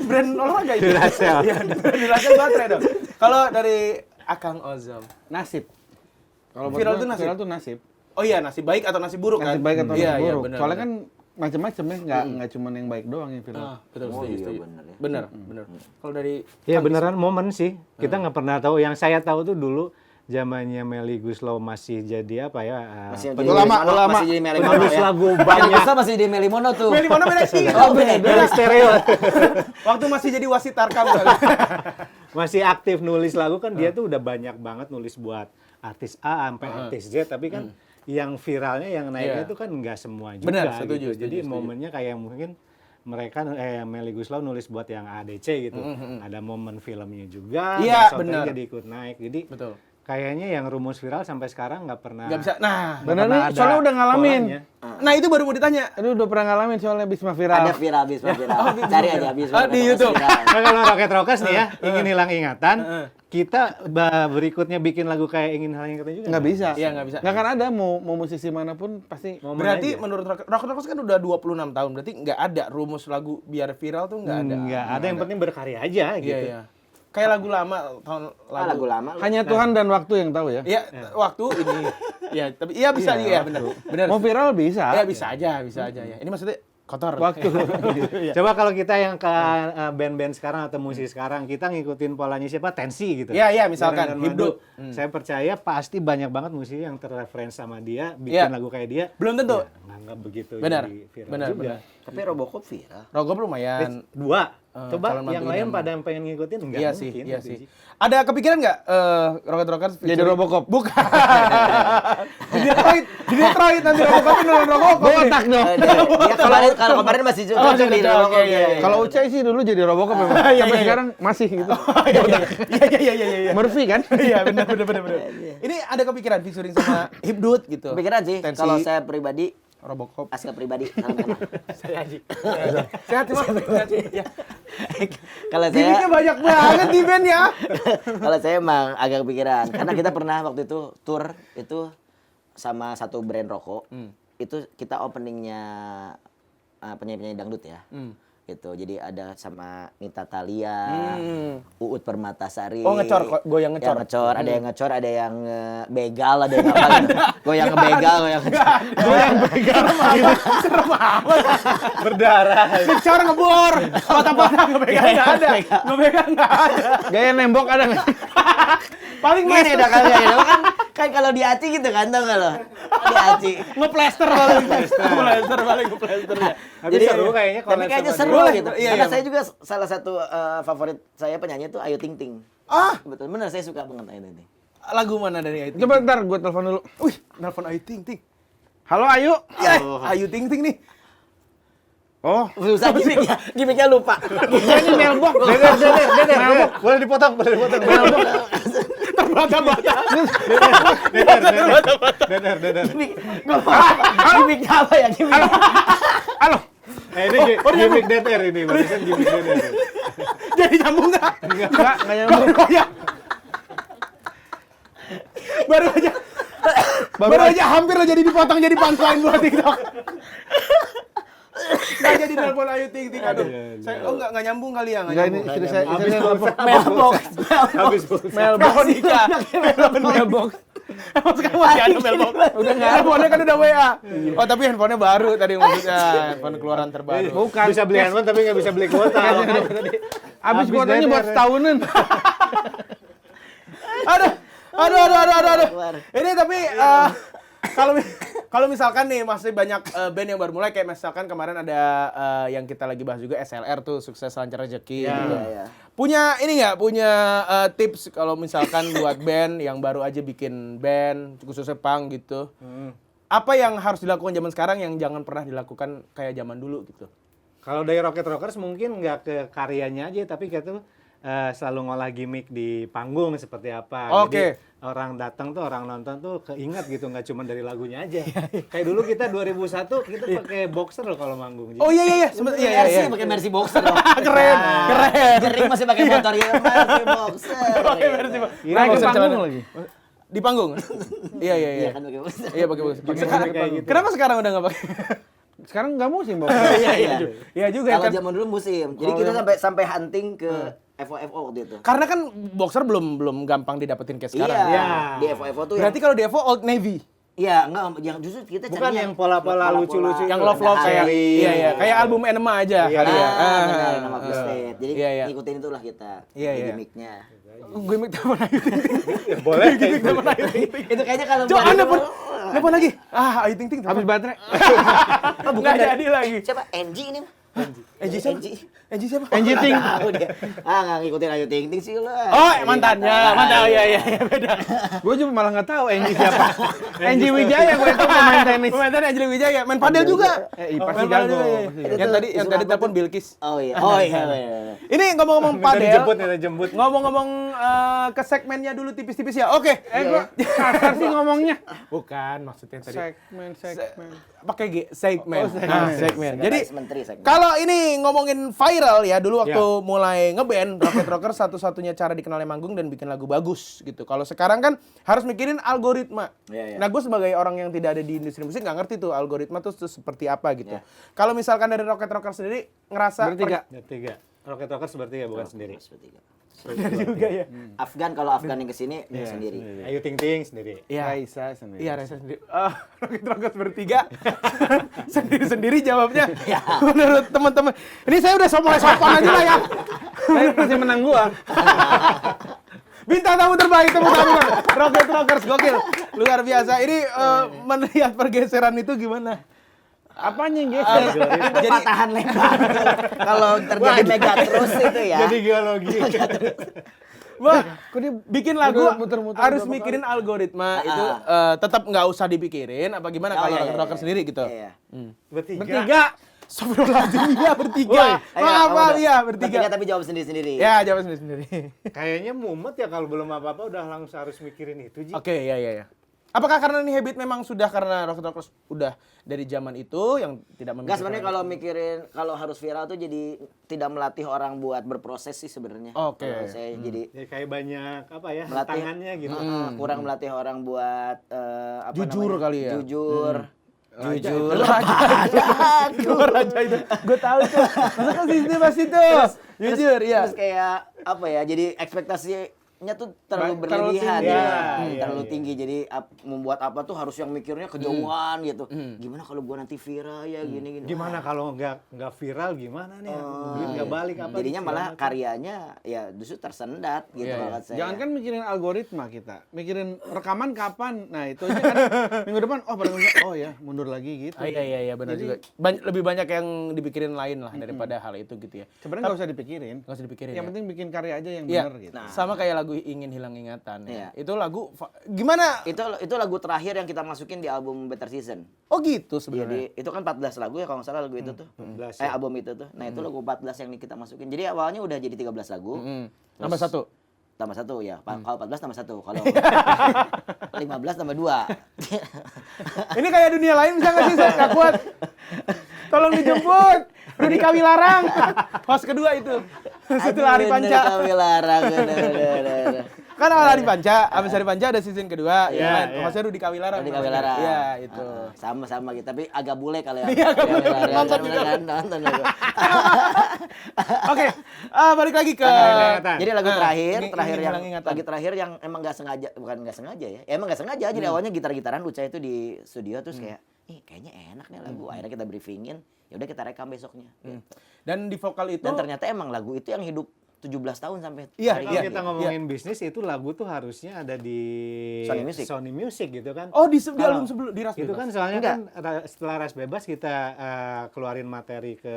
Brand olahraga itu. Duracell. Iya, Duracell baterai dong. Kalau dari Akang Ozom. Nasib. Kalau buat Viral gua, tuh nasib? Viral tuh nasib. Oh iya, nasib baik atau nasib buruk kan? Nasib baik atau Iya, nasib iya, buruk. benar, Soalnya benar. kan macam-macam ya, nggak cuma yang baik doang yang viral. Betul, Oh setuju, iya, setuju. bener ya. Bener. Kalau dari Ya beneran momen sih. Kita nggak pernah tahu. Yang saya tahu tuh dulu zamannya Melly Goeslaw masih jadi apa ya? Masih ulama. masih jadi Melly Mono penulis ya. lagu Melly banyak. Goeslaw masih jadi Melly Mono tuh. Melly Mono beda sih. Oh, beda. Dari stereo. Waktu masih jadi wasit Tarkam kali. Masih aktif nulis lagu kan dia tuh udah banyak banget nulis buat artis A sampai artis Z, tapi kan yang viralnya yang naiknya Iya. itu kan nggak semua juga Benar, setuju, gitu. setuju, Jadi setuju. momennya kayak mungkin mereka Melly Goeslaw nulis buat yang ADC gitu. Ada momen filmnya juga, Iya, dan soundtracknya benar. jadi ikut naik. Jadi Betul. kayaknya yang rumus viral sampai sekarang nggak pernah. Nggak bisa. Nah, nggak Bener pernah nih, ada soalnya udah ngalamin. polanya. nah itu baru mau ditanya. Aduh, udah pernah ngalamin soalnya Bisma viral. Ada viral, Bisma viral. Cari aja Bisma. Oh, di YouTube. Nah, kalau Rocket Rockers nih ya, ingin hilang ingatan, kita berikutnya bikin lagu kayak ingin hilang ingatan juga. Nggak bisa. Iya, nggak bisa. Nggak akan ada mau musisi manapun pasti. Momen Berarti aja. menurut Rocket Rockers kan udah 26 tahun. Berarti nggak ada rumus lagu biar viral tuh nggak ada. Nggak ada, yang penting berkarya aja Iya, gitu. iya. Kayak lagu lama, tahun Lagu lama. Hanya Tuhan dan waktu yang tahu ya. Iya, waktu ini. Iya, tapi iya bisa juga ya, benar. Benar. Mau viral bisa. Ya bisa aja ya. Ini maksudnya kotor. Waktu. Coba kalau kita yang ke band-band sekarang atau musisi sekarang, kita ngikutin polanya siapa? Tensi gitu. Iya, iya, misalkan, Dengan Hibdut. Saya percaya pasti banyak banget musisi yang terreferensi sama dia, bikin Iya. lagu kayak dia. Belum tentu. Ya, nggak begitu Benar. jadi viral Benar, juga. benar. Tapi Robocop viral. Rogop lumayan. Dua. Coba calon yang mantu lain idaman. pada yang pengen ngikutin enggak Iya mungkin. sih, iya gitu sih. Ada kepikiran nggak Rocket Rockers Jadi featuring- Robocop. Bukan. di Detroit nanti Robocop nonton Robocop. nih. Botak dong. Dia kemarin kalau kemarin masih Oh, cocok di cocok, Robocop. iya, iya. Kalau Ucai sih dulu jadi Robocop memang. Iya, Sampai iya. sekarang masih gitu. Iya. Murphy kan? Iya, benar. Ini ada kepikiran featuring sama Hibdut gitu. Pikiran sih, Tensi. kalau saya pribadi, Robocop. Aska pribadi, salam kenal. Saya Haji. Sehat Mas. Ya. Kalau Gimiknya saya, banyak banget di band ya. kalau saya emang agak kepikiran, karena kita pernah waktu itu tour itu sama satu brand rokok, itu kita openingnya penyanyi-penyanyi dangdut ya. Gitu. Jadi ada sama Nita Thalia, Uut Permatasari. Oh, ngecor, goyang ngecor. Yang ngecor, ada yang ngecor, ada yang begal, ada yang apa gitu. Goyang ngebegal, goyang ngecor. Goyang begal serem amat. Berdarah. Ngecor ngebor. Patah-patah ngebegal enggak ada. Ngebegal enggak ada. Gaya nembok ada nggak? Paling Gini master dah kan, kan kalau di Aci gitu kan, tau nggak lo? Di Aci. ngeplester paling. Ngeplester paling ngeplester ya. Tapi seru kayaknya Tapi collab kayaknya sama seru dia. gitu. Iya, Karena iya. saya juga salah satu favorit saya penyanyi itu Ayu Ting Ting. Ah, Betul, bener saya suka banget Ayu Ting Ting. lagu mana dari Ayu Ting? Coba ntar gue telepon dulu. Wih, nelpon Ayu Ting Ting. Halo Ayu. Ya, Ayu Ting Ting nih. Oh, Susah gimmicknya lupa. ini mailbox. Deder. Boleh dipotong. Terbata-bata. Deder. Gimmicknya apa ya? Gimmick. Halo. Ini gimmick Deder ini, barusan gimmick Deder. Jadi nyambung enggak? Enggak nyambung. Baru aja hampir lo jadi dipotong jadi punchline buat TikTok. Nggak jadi nelpon Ayu Ting Ting. Aduh. Saya nggak nyambung kali ya, nggak Enggak ini nyambung. istri saya telepon. Mailbox. Habis pulsa. Veronica. Mailbox. Emang sekarang masih ada mailbox? Udah nggak ada. Handphonenya kan udah WA. Oh tapi handphonenya baru tadi maksudnya. Handphone keluaran terbaru. Bukan. Bisa beli handphone tapi nggak bisa beli kuota. Habis kuotanya buat setahunan. Aduh. Ini tapi kalau misalkan nih masih banyak band yang baru mulai kayak misalkan kemarin ada yang kita lagi bahas juga SLR tuh Sukses Lancar Rezeki. Gitu. Iya. Punya ini nggak? Punya tips kalau misalkan buat band yang baru aja bikin band khususnya punk gitu. Apa yang harus dilakukan zaman sekarang yang jangan pernah dilakukan kayak zaman dulu gitu? Kalau dari Rocket Rockers mungkin nggak ke karyanya aja, tapi kayak tuh selalu ngolah gimmick di panggung seperti apa. Oke. Jadi orang datang tuh, orang nonton tuh keingat gitu, nggak cuma dari lagunya aja. Kayak dulu kita 2001 kita pakai boxer loh kalau manggung. Jadi, Oh iya. Sempet iya. Mercy pakai Mercy Boxer loh. Keren. Jering masih pakai motor gitu. Mercy Boxer. Kira Naik ke boxer panggung celana- lagi. Di panggung? Iya. Iya kan pakai boxer. Iya pakai box. Gimana kayak gitu. Kenapa sekarang udah nggak pakai? Sekarang nggak musim box. Iya juga Kalau kan. zaman dulu musim. Jadi kita sampai hunting ke FO waktu itu. Karena kan boxer belum gampang didapetin kayak sekarang. Iya. Iya. Di FO tuh Berarti kalau di Evo Old Navy. Iya, enggak yang justru kita Bukan carinya yang pola-pola lucu-lucu. Yang love kayak kayak album Enema aja Iya, kali ya. Benar, nama State. Jadi Iya, iya. ngikutin itulah kita. Iya, iya. Gimmicknya. Gimmick teman Ayu Ting Ting. Boleh. Gimmick teman Ayu Ting Ting. Itu kayaknya kalau Jo, buat Anda itu- pun nelfon lagi. Ayu Ting Ting. Habis baterai. Nggak jadi lagi. Siapa? NG ini. Enji siapa? Enji siapa? Enji Ting. Tahu dia. Nggak ngikutin Ayu Ting Ting sih lah. Oh, mantannya. Mantan. Oh, iya beda. Gue juga malah nggak tahu Enji siapa. Enji Wijaya gue itu pemain tenis. Pemain Anjali Wijaya, main padel juga. Pasti Main padel jago. juga, iya. Pasti jago. Yang tadi Itu apa telepon tuh? Bilkis. Oh iya. Oh iya. Ini ngomong-ngomong Minta padel. dijemput. Ngomong-ngomong ke segmennya dulu tipis-tipis ya. Oke. Gue kasar sih ngomongnya. Bukan maksudnya tadi. Segmen. Pakai G, segmen. Oh, segmen. Nah, segmen. Jadi Menteri segmen. kalau ini ngomongin viral ya, dulu waktu mulai ngeband Rocket Rocker satu-satunya cara dikenalnya manggung dan bikin lagu bagus gitu. Kalau sekarang kan harus mikirin algoritma. Iya, iya. Nah, gue sebagai orang yang tidak ada di industri musik nggak ngerti tuh algoritma tuh seperti apa gitu. Kalau misalkan dari Rocket Rocker sendiri ngerasa Bertiga. Bertiga. Rocket Rockers bertiga bukan sendiri. Benar juga ya. Afgan kalau Afgan yang kesini dia sendiri. Ayu Ting Ting sendiri. Iya. Raisa sendiri. Iya, Reza sendiri. Rocket Rockers bertiga. Sendiri-sendiri jawabnya. Menurut teman-teman. Ini saya udah mulai sopan aja lah ya. Tapi masih menang gua. Bintang tamu terbaik, tepuk tangan. Rocket Rockers, gokil. Luar biasa. Ini melihat pergeseran itu gimana? Apanya yang geser? Itu patahan lebar. Kalau terjadi mega terus itu ya. Jadi geologi. Wah, bikin lagu muter-muter harus berapa mikirin algoritma itu tetap nggak usah dipikirin apa gimana kalau Rocket Rockers sendiri gitu. Iya. Bertiga. Astagfirullahaladzim, iya bertiga. Ayo, Maaf, udah. iya bertiga. Tapi jawab sendiri-sendiri. Ya, jawab sendiri. Kayaknya mumet ya kalau belum apa-apa udah langsung harus mikirin itu, Ji. Oke, ya. Apakah karena ini habit memang sudah karena Rocket Rockers udah dari zaman itu yang tidak Enggak, memikirkan? sebenarnya kalau mikirin kalau harus viral tuh jadi tidak melatih orang buat berproses sih sebenarnya. Oke. Kalau saya jadi Ya kayak banyak apa ya, melatih tangannya gitu. kurang melatih orang buat apa Jujur namanya? kali ya? Jujur. Jujur. Jujur aja itu. Gue tahu tuh. Masuk ke sini pas itu. Jujur, iya. Terus kayak apa ya? Jadi ekspektasinya tuh terlalu Terlalu berlebihan. tinggi. Jadi, Iya, terlalu iya. tinggi. Jadi membuat apa tuh harus yang mikirnya kejauhan gitu. Gimana kalau gua nanti viral ya gini-gini. Gimana kalau nggak viral gimana nih? Duit nggak balik apa? Jadinya segala malah macam. karyanya ya justru tersendat gitu Iya, kalau saya. Jangan kan mikirin algoritma kita, mikirin rekaman kapan. Nah itu aja kan minggu depan, pada minggu, ya mundur lagi gitu. Iya benar juga. Lebih banyak yang dipikirin lain lah daripada hal itu gitu ya. Sebenarnya nggak usah dipikirin. Nggak usah dipikirin. Yang ya. penting bikin karya aja yang Iya. benar gitu. Nah. Sama kayak lagu Ingin Hilang Ingatan. Iya. Ya. Itu lagu gimana? Itu lagu terakhir yang kita masukin di album Better Season. Oh gitu sebenarnya. Jadi itu kan 14 lagu ya kalau nggak salah lagu itu tuh. 14 ya. Album itu tuh. Nah, itu lagu 14 yang kita masukin. Jadi awalnya udah jadi 13 lagu. Tambah satu. Tambah satu ya. Kalau 14 tambah satu. Kalau 15 tambah 2. Ini kayak dunia lain bisa nggak sih? Saya nggak kuat. Tolong dijemput. Rudi Kawilarang. Host kedua itu. Setelah Hari Panca. Kami larang. bener. Kan awal Hari Panca, habis Hari Panca ada season kedua. Iya, Ya, iya. hostnya Rudi Kawilarang. Rudi Kawilarang. Iya, itu. Sama-sama gitu. Tapi agak bule kalau ya. Iya, agak bule. Nonton juga. Nonton juga. Oke, balik lagi ke Ingatan. Jadi lagu terakhir Ingin yang Hilang Ingatan. lagi terakhir yang emang nggak sengaja, bukan nggak sengaja ya. Emang nggak sengaja. Jadi awalnya gitar-gitaran Uca itu di studio terus kayak, kayaknya enak nih lagu. Akhirnya kita briefingin, ya udah kita rekam besoknya. Dan di vokal itu Dan ternyata emang lagu itu yang hidup 17 tahun sampai Iya, hari Kalau ini. kita ngomongin bisnis itu lagu tuh harusnya ada di Sony Music. gitu kan. Oh, di Kalau- album sebelum di Ras Itu Bebas. kan soalnya Enggak. kan setelah Ras Bebas kita keluarin materi ke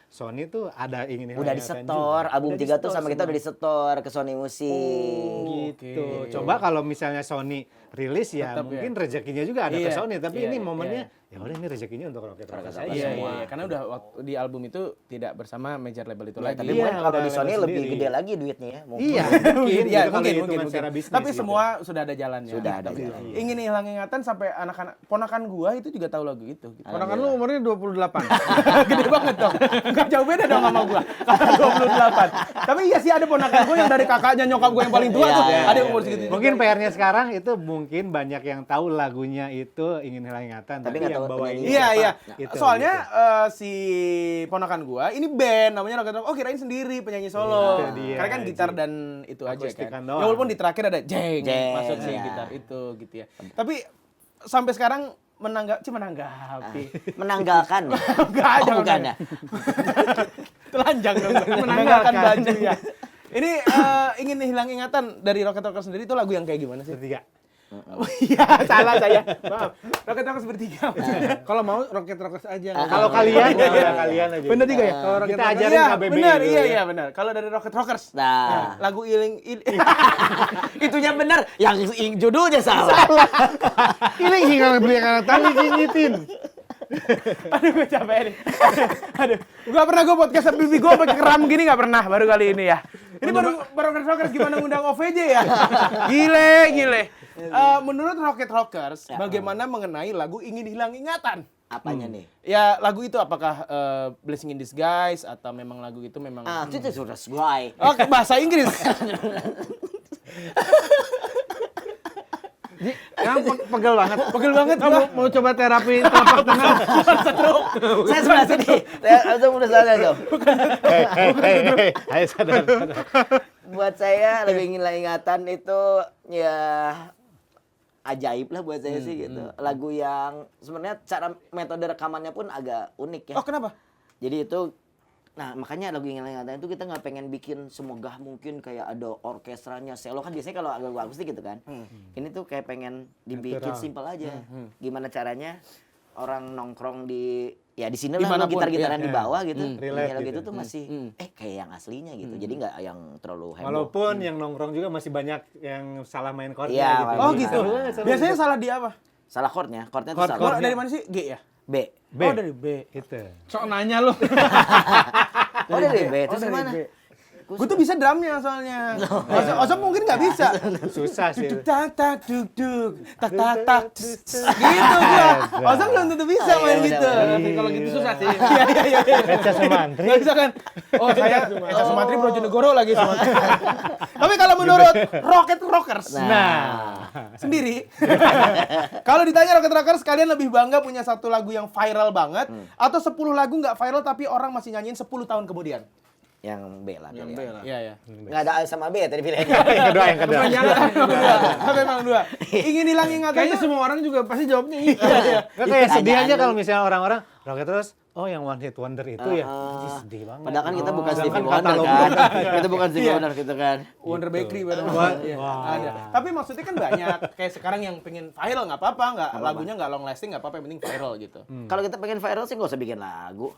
Sony tuh ada ingin Udah disetor, album 3 tuh sama kita udah disetor ke Sony Music. gitu. Coba kalau misalnya Sony rilis ya Tetap mungkin rezekinya juga ada ke Iya, Sony, tapi iya, ini iya, momennya ya udah ini rezekinya untuk Rocket Rockers aja. Iya, semua. iya, karena udah waktu di album itu tidak bersama major label itu Ya, lagi. tapi Iya, mungkin kalau udah di Sony label lebih sendiri. gede lagi duitnya ya. Mungkin. Iya, Mungkin, mungkin, ya, gitu kalau mungkin. hitungan secara bisnis. Tapi gitu. semua sudah ada jalannya. Sudah ada Tapi jalannya. Ingin hilang ingatan sampai anak-anak ponakan gua itu juga tahu lagu itu. Gitu. Ponakan lu umurnya 28. Gede banget dong. Enggak jauh beda dong sama gua. Kakak 28. Tapi iya sih ada ponakan gua yang dari kakaknya nyokap gua yang paling tua Iya, tuh. iya, Ada iya, umur iya. segitu. Mungkin PR-nya sekarang itu mungkin banyak yang tahu lagunya itu ingin hilang ingatan, Tapi tapi nggak yang tahu bawain penyanyi. Iya, iya. Gitu, Soalnya gitu. si ponakan gua ini band namanya Rocket Rock. Oh, kirain sendiri penyanyi solo. Itu dia, Karena kan gitar Ji. dan itu aja Akustikan kan. doang. Ya walaupun di terakhir ada jeng Jeng, masuk si iya. gitar itu gitu ya. Tapi sampai sekarang menanggapi. Menanggalkan. Enggak, Oh, jangan. bukan ya. Telanjang dong. Menanggalkan baju ya. Ini ingin hilang ingatan dari Rocket Rockers sendiri itu lagu yang kayak gimana sih? Bertiga. Oh iya, salah saya. Maaf. Rocket Rockers bertiga. Kalau mau Rocket Rockers aja. Kalau kalian ya kalian aja. Bener tiga ya? Kalau Rocket Kita Rockers- ajarin Iya, KBBI benar. dulu Iya, ya. iya, benar. Kalau dari Rocket Rockers. Nah, Lagu Iling itunya benar, yang judulnya salah. Ini hingga beli Tadi ngingetin. Aduh, gue capek nih. Aduh, gak pernah gue podcast pipi gue pakai keram gini, gak pernah. Baru kali ini ya. Ini baru Rocket Rockers gimana ngundang OVJ ya? Gile. Menurut Rocket Rockers, bagaimana mengenai lagu Ingin Hilang Ingatan? Apanya nih? Ya, lagu itu apakah Blessing in Disguise atau memang lagu itu memang Itu sudah sesuai. Oh, bahasa Inggris. Emang pegel banget. Pegel banget Kamu gua. mau coba terapi telapak tangan? Saya sebelah sini. Saya udah sana tuh. Hei, ayo sadar. Buat saya lebih ingatan itu ya ajaib lah buat saya sih gitu. Lagu yang sebenarnya cara metode rekamannya pun agak unik ya. Oh, kenapa? Jadi itu, nah makanya lagu yang ingatan itu kita nggak pengen bikin semegah mungkin kayak ada orkestranya, selo kan biasanya kalau lagu akustik gitu kan. Ini tuh kayak pengen dibikin Natural. simpel aja. Gimana caranya orang nongkrong di ya di sini lah Dimanapun, gitar-gitaran iya. di bawah gitu. Relate Kayak gitu. gitu tuh masih kayak yang aslinya gitu. Jadi nggak yang terlalu heboh. Walaupun yang nongkrong juga masih banyak yang salah main chordnya Iya, gitu. Oh, Iya. gitu. Biasanya Biasanya salah di apa? Salah chordnya tuh Chord- salah. Oh, dari mana sih? G ya? B. B. Oh, dari B. Itu. Sok nanya lu. Oh dari B. Terus dari mana? B. Gue tuh bisa drumnya soalnya. Osop mungkin nggak bisa. Susah sih. Duduk tak tak duk duk tak tak tak gitu gua. Osop belum tentu bisa Ah, iya, main benar, gitu. benar. Kalau gitu susah sih. Iya. Eca Sumantri. Nggak bisa kan? Oh saya Eca Sumantri Brojonegoro lagi Sumantri. Tapi kalau menurut Rocket Rockers sendiri, kalau ditanya Rocket Rockers, kalian lebih bangga punya satu lagu yang viral banget atau 10 lagu nggak viral tapi orang masih nyanyiin 10 tahun kemudian? Yang B lah. Yang B lah. Iya. Nggak ada A sama B ya tadi pilihannya. Yang kedua. Memang dua. Ingin hilang ingatan. Kayaknya semua orang juga pasti jawabnya iya. Nggak kayak sedih aja Pertanyaan kalau lu. misalnya orang-orang Rocket terus, oh yang One Hit Wonder itu ya. Ih, sedih banget. Padahal kan kita bukan Sedangkan Stevie Wonder katalog kan. lu- Kita bukan Stevie Wonder gitu kan. Wonder Bakery baru Iya, Wah. ada. Tapi maksudnya kan banyak kayak sekarang yang pengen viral nggak apa-apa, nggak lagunya nggak long lasting nggak apa-apa, yang penting viral gitu. Kalau kita pengen viral sih nggak usah bikin lagu.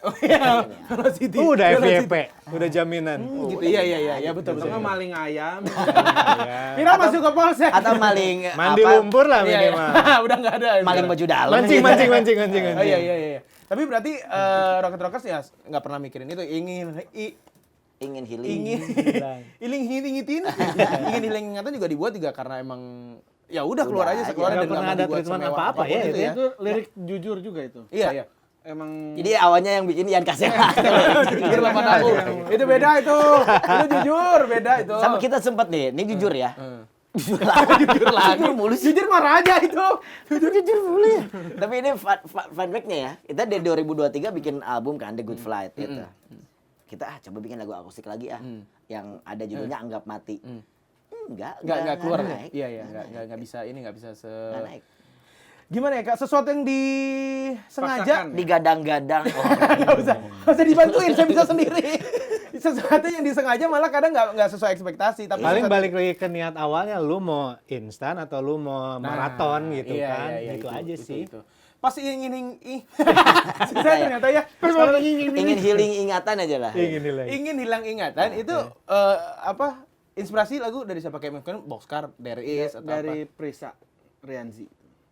Oh iya, velocity. Udah Velocity. FYP, udah jaminan. Gitu. Iya, betul betul. Atau nggak maling ayam. Viral masuk ke polsek. Atau maling Mandi apa, lumpur lah Iya, iya. minimal. Udah nggak ada. maling baju dalam. Mancing. Oh iya. Tapi berarti Rocket Rockers ya nggak pernah mikirin itu. Ingin healing. Ingin hilang ingatan juga dibuat juga karena emang ya udah keluar Udah aja aja. sekeluar Nggak dan pernah nggak ada dibuat treatment semewah apa-apa apapun ya, itu Itu lirik jujur juga itu. Iya. Emang Jadi awalnya yang bikin Ian Kasela. Jujur 8 aku. Itu beda itu. Itu jujur, beda itu. Sama kita sempet nih, ini jujur ya. Jujur lagi. Jujur mulu sih. Jujur mah raja itu. Jujur mulu ya. Tapi ini fun fact-nya ya. Kita dari 2023 bikin album kan The Good Flight gitu. Kita coba bikin lagu akustik lagi yang ada judulnya Anggap Mati. Nggak keluar. naik. Iya, nggak bisa Nggak naik. Gimana ya, Kak? Sesuatu yang disengaja Paksakan. Digadang-gadang. nggak usah dibantuin, saya bisa sendiri. Sesuatu yang disengaja malah kadang nggak sesuai ekspektasi. Tapi Paling sesuatu- balik lagi ke niat awalnya, lu mau instan atau lu mau maraton gitu iya, kan. iya, Gitu itu, aja itu, sih. itu. Pas susah ternyata ya. Ingin healing ingatan aja lah. Ingin nilai. Ingin hilang ingatan itu apa? Inspirasi lagu dari siapa, kayak mungkin Boxcar, There Is atau dari apa? Prisa Rianzi.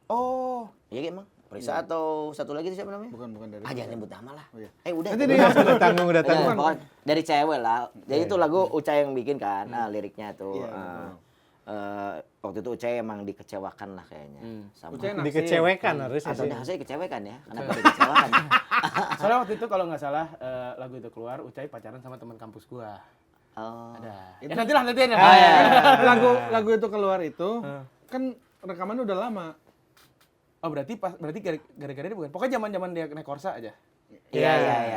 Oh, Iya emang. Prisa atau satu lagi itu siapa namanya? Bukan dari. Ah jangan nyebut nama lah. Oh, iya. Udah. Nanti Udah. Udah tanggung, udah Ya, tanggung. pokoknya dari cewek lah. Jadi itu lagu Uca yang bikin kan, liriknya tuh. Waktu itu Uca emang dikecewakan lah kayaknya. Sama. Uca naksir. Dikecewekan harusnya Atau sih. harusnya dikecewakan ya? Kenapa dikecewakan? soalnya waktu itu kalau nggak salah lagu itu keluar, Ucai pacaran sama teman kampus gua. Oh. Ada. Ya nantilah. Lagu itu keluar itu kan rekamannya udah lama. Oh berarti gara-gara dia bukan. Pokoknya zaman-zaman dia naik Korsa aja. Iya,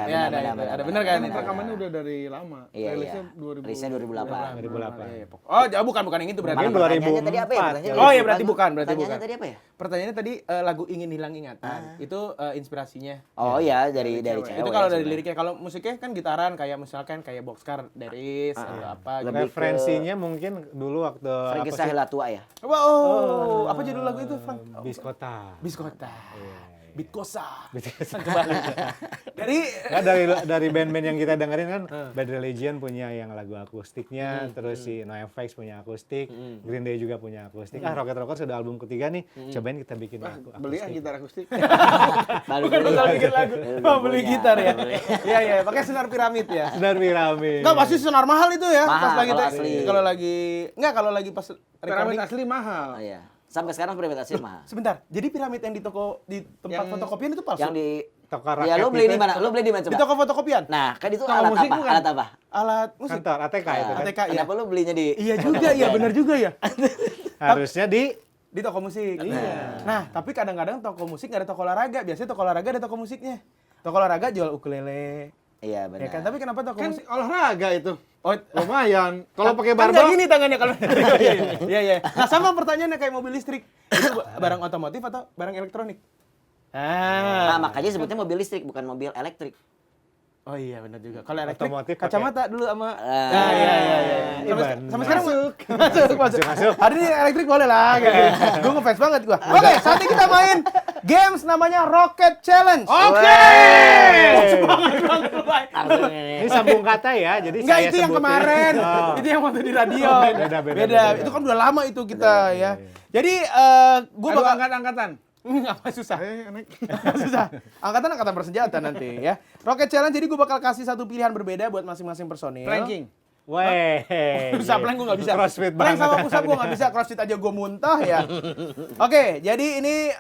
Iya, ada bener kan? Kan rekamannya udah dari lama. Iya, Rilisnya iya. 2000. Rilisnya 2008. 2008. Oh, jauh bukan yang itu berarti. Mungkin Pertanyaannya tadi apa ya? 2004. Pertanyaannya Oh, iya, lupa berarti gua. bukan, berarti Pertanyaannya bukan. tadi apa ya? Pertanyaannya tadi lagu Ingin Hilang Ingatan. Itu inspirasinya. Oh iya, dari cewek. Itu kalau dari sebenarnya. liriknya, kalau musiknya kan gitaran kayak misalkan kayak Boxcar, Deris atau apa gitu. Lebih Referensinya mungkin dulu waktu Frankie apa sih? Sahila tua ya? Wow, apa judul lagu itu, Frank? Biskota. Biskota. Bitkosa. Biskota. Dari Nah, dari band-band yang kita dengerin kan Bad Religion punya yang lagu akustiknya, terus si NoFX punya akustik, Green Day juga punya akustik. Rocket Rockers sudah album ketiga nih, cobain kita bikin lagu Beli akustik. gitar akustik. Baru bukan beli. bakal bikin lagu, Belum beli punya, gitar ya. belum beli. Iya, iya, pakai senar piramid ya. Senar piramid. Enggak, pasti senar mahal itu ya. Mahal Pas lagi kalau asli. kalau lagi kalau lagi pas Piramid recording. asli mahal. Oh iya. Sampai sekarang piramid asli mahal. Sebentar, jadi piramid yang di toko di tempat Yang- fotokopian itu palsu? Yang di Toko Ya lu rakyat beli itu. di mana? Lu beli di mana Di coba? toko fotokopian? Nah, kan itu Toko alat musik apa? bukan? Alat apa? Alat musik. Kantor ATK itu kan. ATK, iya. Kenapa lu belinya di Iya juga ya, benar juga ya. Harusnya Di toko musik. Iya. Nah, tapi kadang-kadang toko musik nggak ada toko olahraga. Biasanya toko olahraga ada toko musiknya. Toko olahraga jual ukulele. Iya Ya benar. kan, tapi kenapa toko Kan musik? olahraga itu. Oh, Lumayan. Kalau pakai kan nggak barbel gini tangannya kalau. Iya, iya. Nah, sama pertanyaannya kayak mobil listrik. Itu barang otomotif atau barang elektronik? Nah, makanya sebutnya mobil listrik bukan mobil elektrik. Oh iya, benar juga. Kalau elektrik Otomotif kacamata dulu sama Ah, iya. Sampai sekarang masuk. Hari ini elektrik boleh lah gitu. Gue ngefans banget gua. Oke, saat ini kita main games namanya Rocket Challenge. Oke. Langsung ini. Ini sambung kata ya. Jadi Enggak, saya itu yang sebutin. kemarin. Oh. Itu yang waktu di radio. Beda. Itu kan udah lama itu kita ya. Jadi gue Aduh, bakal angkat-angkatan. apa susah. Enak. Susah. Angkatan bersenjata nanti ya. Rocket Challenge, jadi gue bakal kasih satu pilihan berbeda buat masing-masing personil. Planking. Weh. Bisa plank gue nggak bisa. Crossfit Plank banget. sama pusat gue nggak bisa. Crossfit aja gue muntah ya. Oke, jadi ini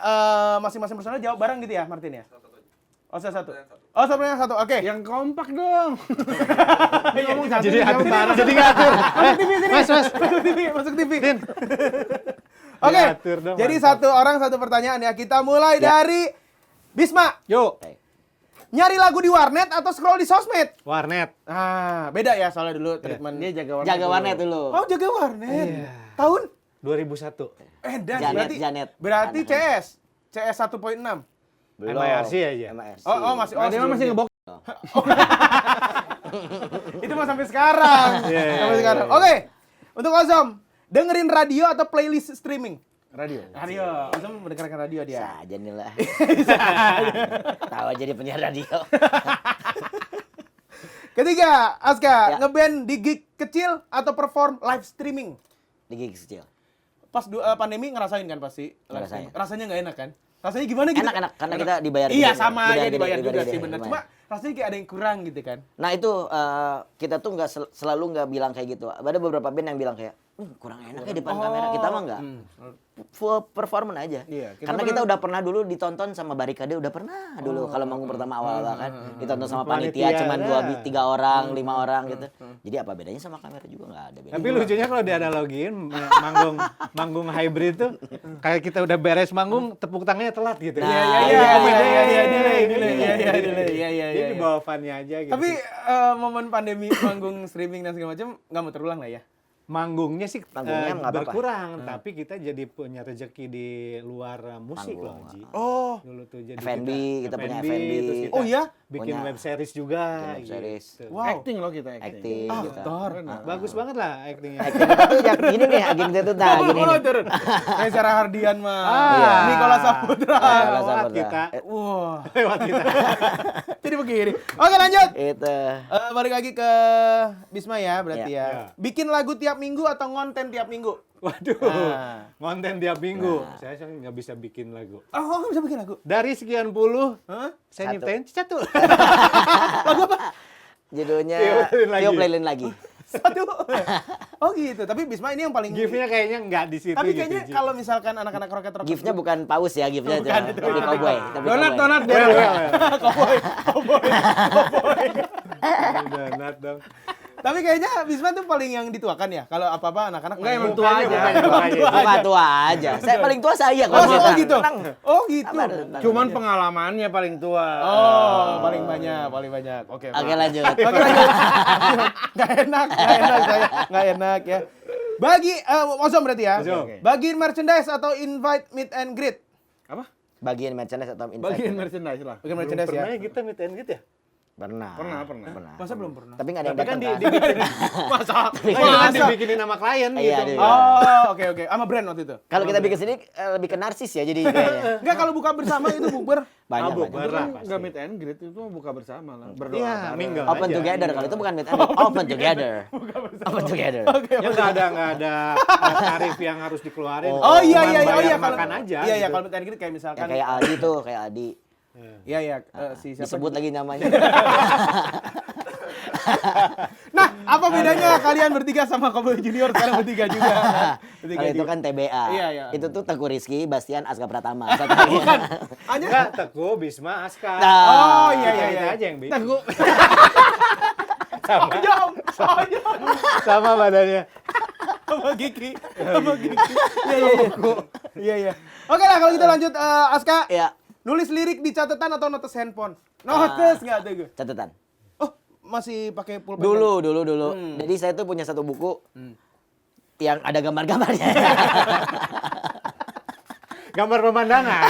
masing-masing personil jawab bareng gitu ya, Martin ya? Oh, satu. Oh, satu. Oke. Yang kompak dong. Ngomong satu. Jadi jawab bareng. jadi ngatur. Masuk TV sini. Mas. Masuk TV. Oke. Diatur dong, Jadi mantap. satu orang satu pertanyaan ya. Kita mulai dari Bisma. Yuk. Nyari lagu di warnet atau scroll di sosmed? Warnet. Ah, beda ya soalnya dulu treatment. Dia jaga warnet. Jaga warnet dulu. Oh, jaga warnet. Tahun? 2001. Dan Janet. berarti CS. CS 1.6. Belum. MIRC aja. MIRC. Oh, masih Dia mah masih ngebok. Itu mah sampai sekarang. Sampai sekarang. Oke. Untuk Ozom, dengerin radio atau playlist streaming? Radio. Radio. Ozom mendengarkan radio dia. Bisa aja nih lah. Tahu aja dia penyiar radio. Ketiga, Aska, Ya. ngeband di gig kecil atau perform live streaming? Di gigs kecil. Pas pandemi ngerasain kan pasti? Live Ngerasain. streaming. Rasanya nggak enak kan? Rasanya gimana gitu? Enak karena kita dibayar Iya, gede. sama aja dibayar juga gede, sih bener. lumayan. Cuma rasanya kayak ada yang kurang gitu kan? Nah itu kita tuh nggak selalu nggak bilang kayak gitu. Ada beberapa band yang bilang kayak kurang enak ya depan kamera. Kita mah nggak. Full performance aja. Iya, kita Karena pernah- kita udah pernah dulu ditonton sama Barikade, udah pernah dulu kalau manggung pertama awal kan. Ditonton sama Panitia, panitia cuman ada. 3 orang, 5 orang gitu. Jadi apa bedanya sama kamera juga nggak ada beda. Tapi lucunya kalau dianalogiin manggung hybrid tuh kayak kita udah beres manggung tepuk tangannya telat gitu. Nah, Iya. Jadi di bawah fan-nya aja gitu. Tapi momen pandemi manggung streaming dan segala macam nggak mau terulang lah ya. manggungnya sih Manggungnya nggak apa-apa. berkurang, tapi kita jadi punya rezeki di luar musik loh, Panggung. Ji. Oh. Dulu tuh jadi F&B, kita punya F&B. terus kita Oh iya? bikin Punya- web series juga Bikin web series. gitu. Wow. Acting loh kita acting. Acting. Aktor. kita. Bagus banget lah actingnya. Acting kita tuh yang gini nih, acting kita tuh nah gini nih. turun. Kayak Sarah Hardian mah. Iya. Nikola Saputra. Nikola Lewat Saputra. kita. Wah. Lewat kita. Jadi begini. Oke, lanjut. Itu. Balik lagi ke Bisma ya berarti Ya. ya. Bikin lagu tiap minggu atau ngonten tiap minggu? Waduh, Nah. konten tiap minggu. Saya nggak bisa bikin lagu. Oh, nggak bisa bikin lagu? Dari sekian puluh, Hah? saya Satu. nyiptain satu. Judulnya Tio Playlin lagi. Tio Playlin lagi. Satu. Oh gitu. Tapi Bisma ini yang paling Gift-nya kayaknya nggak di situ Tapi gitu, kayaknya Ji. kalau misalkan anak-anak roket roket Gift-nya bukan paus ya, gift-nya Bukan, itu. itu Tapi cowboy. Tapi Donat, cowboy. donat. Well. cowboy. Donat dong. Tapi kayaknya Bisma tuh paling yang dituakan ya. Kalau apa-apa anak-anak Enggak, emang tua tua aja. Tua aja. Saya paling tua saya kalau Oh, kita. gitu. Tenang. Oh gitu. Cuman pengalamannya paling tua. Oh, paling banyak. Oke. Oke, lanjut. Oke, lanjut. Nggak enak saya. Nggak enak ya. Bagi Ozom berarti ya. Ozom. Bagiin merchandise atau invite meet and greet. Apa? Bagian merchandise atau invite? Bagian merchandise lah. Bagian merchandise ya. Pernah kita meet and greet ya? Pernah. Masa belum pernah? Tapi nggak ada yang Tapi kan datang kan? dibikinin. Masa? Kan dibikinin nama klien Iya, gitu. iya. Oh, oke. Sama brand waktu itu. Kalau kita bikin sini lebih ke narsis ya jadi kayaknya. Enggak, kalau buka bersama itu bukber. Banyak. Mabuk, banyak. Itu Marah kan pasti. nggak meet and greet, itu buka bersama lah. Berdoa. Iya, bareng. mingle Open aja. together kalau itu bukan meet and greet. Open together. Open together. Ya nggak ada tarif yang harus dikeluarin. Oh iya Cuman bayar kalau makan aja. Iya gitu. kalau meet and greet kayak misalkan Kayak Aldi tuh, kayak Aldi. Iya si siapa? Disebut lagi namanya. Nah, apa bedanya kalian bertiga sama Kobo Junior sekarang bertiga juga? Kalau itu kan TBA. Iya, iya. Itu tuh Teguh Rizky, Bastian, Aska Pratama. Satu lagi. Hanya Enggak, Teguh, Bisma, Aska. Nah. Oh iya. Kita aja yang bikin. Teguh. Sama, Ojom. sama badannya. Sama Giki. Iya. Oke lah kalau gitu lanjut Aska. Iya. Nulis lirik di catatan atau notes handphone? Notes nggak ada gue. Catatan. Oh, masih pakai pulpen? Dulu. Jadi saya tuh punya satu buku yang ada gambar-gambarnya. Gambar pemandangan.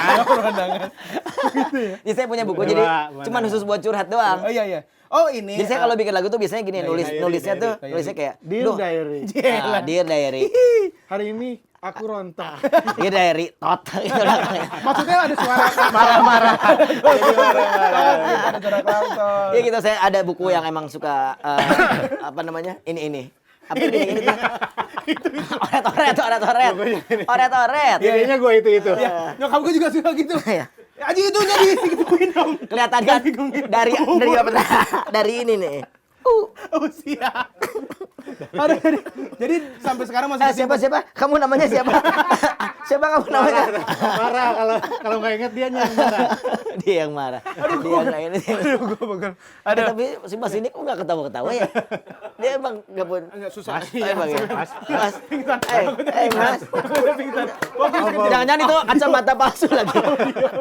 Jadi saya punya buku, Coba, jadi mana? cuman khusus buat curhat doang. Oh iya. Oh ini. Jadi saya kalau bikin lagu tuh biasanya gini, nulisnya tuh nulisnya kayak Dear "Duh, diary. Dear Diary. Hari ini aku rontok. Dear Diary, tot. Gitu lah. Maksudnya ada suara Marah-marah. ada suara klakson. Iya gitu, saya ada buku yang emang suka apa namanya? Ini. Apa ini tuh? Oret. Kayaknya gue itu. Iya, nyokap gue juga suka gitu. Iya. Aji itunya digituin dong. Kelihatan kan dari ini nih. Oh siap. Aduh, jadi sampai sekarang masih Siapa? Kamu namanya siapa? Siapa kamu namanya? Marah kalau nggak inget dia yang marah. Dia yang marah. Dia nggak ini. Ada. Tapi si Mas ini kok nggak ketawa-ketawa ya? Dia emang nggak pun. Agak susah. Emang ya? Mas. Mas. Mas. Udah pingsan. Jangan-jangan itu kacamata palsu lagi.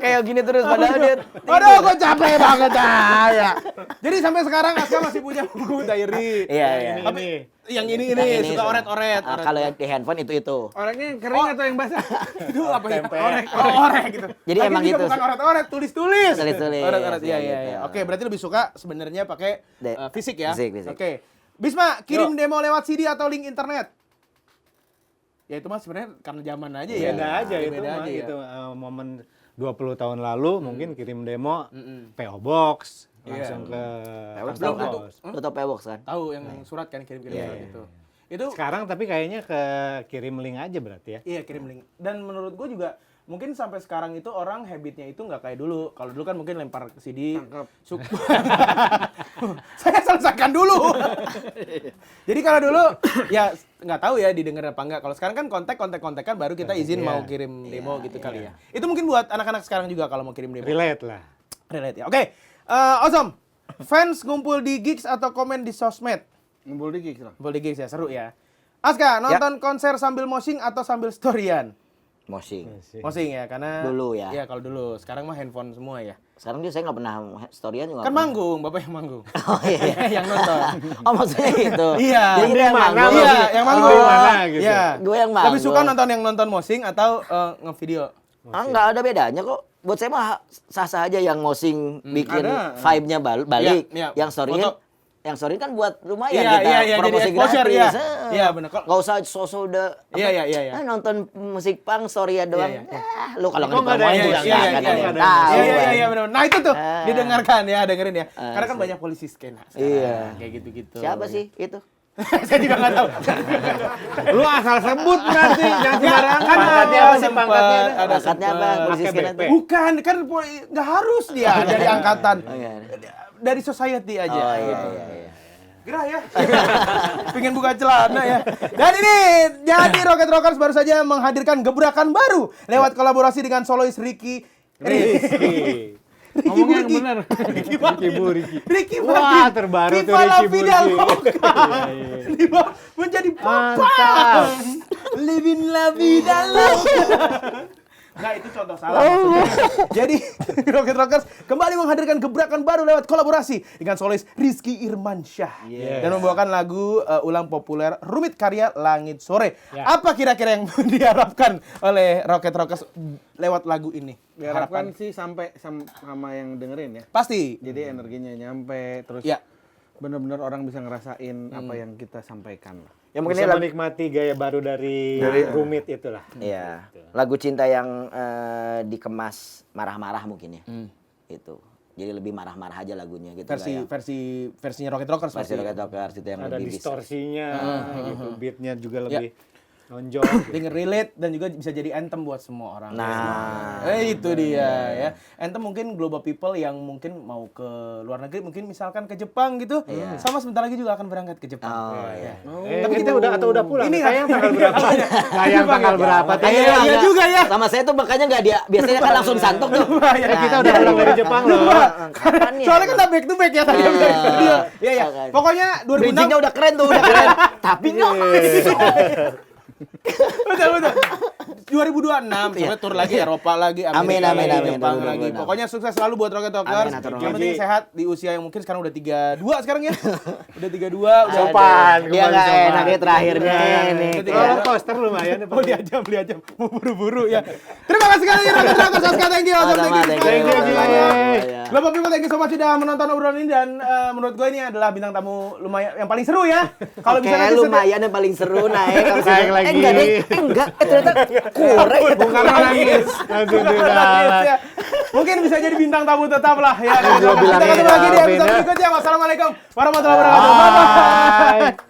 Kayak gini terus padahal dia. Aduh, gue capek banget ya. Jadi sampai sekarang Aska masih punya buku diary. Iya. Ini. Yang ini Yang suka oret-oret. Kalau yang di handphone itu. Orangnya yang kering atau yang basah? Itu apa ya? Tempe. Orek gitu. Jadi Lagi emang juga gitu. bukan oret-oret, tulis-tulis. Tulis-tulis. Oret-oret, iya. Gitu. Oke, berarti lebih suka sebenarnya pakai fisik ya? Fisik. Oke. Bisma, kirim demo lewat CD atau link internet? Ya itu mah sebenarnya karena zaman aja ya. Beda aja itu Beda mah aja ya. gitu. Momen 20 tahun lalu mungkin kirim demo PO Box langsung ke Belum tentu. pos. Lu tau Pewox kan? Tahu yang surat kan kirim-kirim surat gitu. Itu Sekarang tapi kayaknya ke kirim link aja berarti ya. iya kirim link. Dan menurut gue juga mungkin sampai sekarang itu orang habitnya itu nggak kayak dulu. Kalau dulu kan mungkin lempar ke CD. Saya selesaikan dulu. Jadi kalau dulu ya nggak tahu ya didengar apa enggak. Kalau sekarang kan kontak-kontak baru kita izin mau kirim demo gitu kali ya. Itu mungkin buat anak-anak sekarang juga kalau mau kirim demo. Relate lah. Relate ya. Oke. Ozom, fans ngumpul di gigs atau komen di sosmed? Ngumpul di gigs lah. Ngumpul di gigs ya, seru ya. Aska, nonton konser sambil moshing atau sambil storyan? Mosing. Moshing ya, karena Dulu ya. Iya, kalau dulu. Sekarang mah handphone semua ya. Sekarang juga saya nggak pernah storyan juga. Kan manggung, Bapak yang manggung. Oh iya. Yang nonton. Oh maksudnya itu. Iya. Jadi kita yang Mana, manggung. Bang? Iya, yang manggung. Oh, mana gitu. Iya. Gue yang manggung. Lebih suka nonton yang nonton moshing atau ngevideo? Nggak ada bedanya kok. Buat saya mah sah-sah aja yang mosing bikin ada. vibe-nya balik. Iya, iya. Yang storyin Foto. Yang story kan buat lumayan Iya, kita iya, iya, promosi jadi exposure, gratis. iya. Iya, bener. Nggak usah sosok udah Iya. nonton musik punk story doang. Iya, iya. Lu kalau Kok nggak ada promoin yang- juga iya, nggak iya, akan ada iya, yang iya, tahu. Iya, benar. Nah, itu tuh didengarkan ya, dengerin ya. Ah, Karena kan sih. banyak polisi skena. sekarang. Iya. Kayak gitu-gitu. Siapa sih itu? Saya juga nggak tahu. Lu asal sebut berarti jangan sembarangan. Kan Pangkatnya apa sih pangkatnya? ada Pangkatnya apa? sempet. Polisi AKBP. skena tuh. Bukan, kan nggak harus dia dari angkatan. Oh, iya. Dari society aja. Oh iya gitu. iya. Gerah ya. Pengen buka celana ya. Dan ini jadi Rocket Rockers baru saja menghadirkan gebrakan baru lewat kolaborasi dengan solois Ricky. Rizky. Ngomongnya yang benar. Ricky Burki. Ricky Wah, Martin. terbaru tuh Viva la Ricky vida Burki. loca. Dibawa menjadi papa. Mantap. Living la vida loca. Nah, itu contoh salah maksudnya. Jadi, Rocket Rockers kembali menghadirkan gebrakan baru lewat kolaborasi dengan solis Rizky Irmansyah. Yes. Dan membawakan lagu ulang populer Rumit karya Langit Sore. Ya. Apa kira-kira yang diharapkan oleh Rocket Rockers lewat lagu ini? Diharapkan sih sampai sama yang dengerin ya. Pasti. Jadi energinya nyampe, terus Ya. benar-benar orang bisa ngerasain apa yang kita sampaikan lah. Ya mungkin Bisa ini lagu, menikmati gaya baru dari Rumit itulah. iya, lagu cinta yang dikemas marah-marah mungkin ya. Itu. Jadi lebih marah-marah aja lagunya gitu. Versinya Rocket Rockers versi pasti. Rocket Rockers itu yang Ada lebih bisa. distorsinya gitu. Beatnya juga lebih nonjol. Dia relate dan juga bisa jadi anthem buat semua orang. Nah, Itu dia ya. Anthem mungkin global people yang mungkin mau ke luar negeri, mungkin misalkan ke Jepang gitu. Sama sebentar lagi juga akan berangkat ke Jepang. Oh, iya. Tapi kita udah pulang. Ini Sayang tanggal berapa? Sayang tanggal berapa? Iya, iya juga ya. Sama saya tuh makanya nggak dia biasanya kan langsung santok tuh. Kita udah pulang dari Jepang loh. Kapan ya? Soalnya kan back to back ya tadi. Iya, iya. Makanya. Pokoknya 2006 Bridging-nya udah keren tuh, udah keren. Tapi nggak betul. 2026 sampai tur lagi Eropa lagi, Amin, Amerika amin, lagi, amin. Jepang 2026. lagi. Pokoknya sukses selalu buat Rocket Rockers. Amin, atur Yang nuhun. penting sehat di usia yang mungkin sekarang udah 32 sekarang ya. Udah 32, udah Sopan. Dia nggak enaknya terakhirnya ini. Roller Coaster lumayan. Oh, beli aja, mau buru-buru ya. Terima kasih sekali Rocket Rockers, Oscar, thank you. Oscar, Sama-sama, thank you. thank you. Semuanya. Global People, thank you so much sudah menonton obrolan ini dan menurut gue ini adalah bintang tamu lumayan yang paling seru ya. Kalau bisa nanti lumayan yang paling seru naik. Naik lagi. Enggak deh, enggak. Ternyata kurang. Bukan nangis. Langsung Nangis ya. Mungkin bisa jadi bintang tamu tetap lah ya. Kita ketemu lagi di episode berikutnya. Wassalamualaikum warahmatullahi wabarakatuh. Bye-bye. Bye.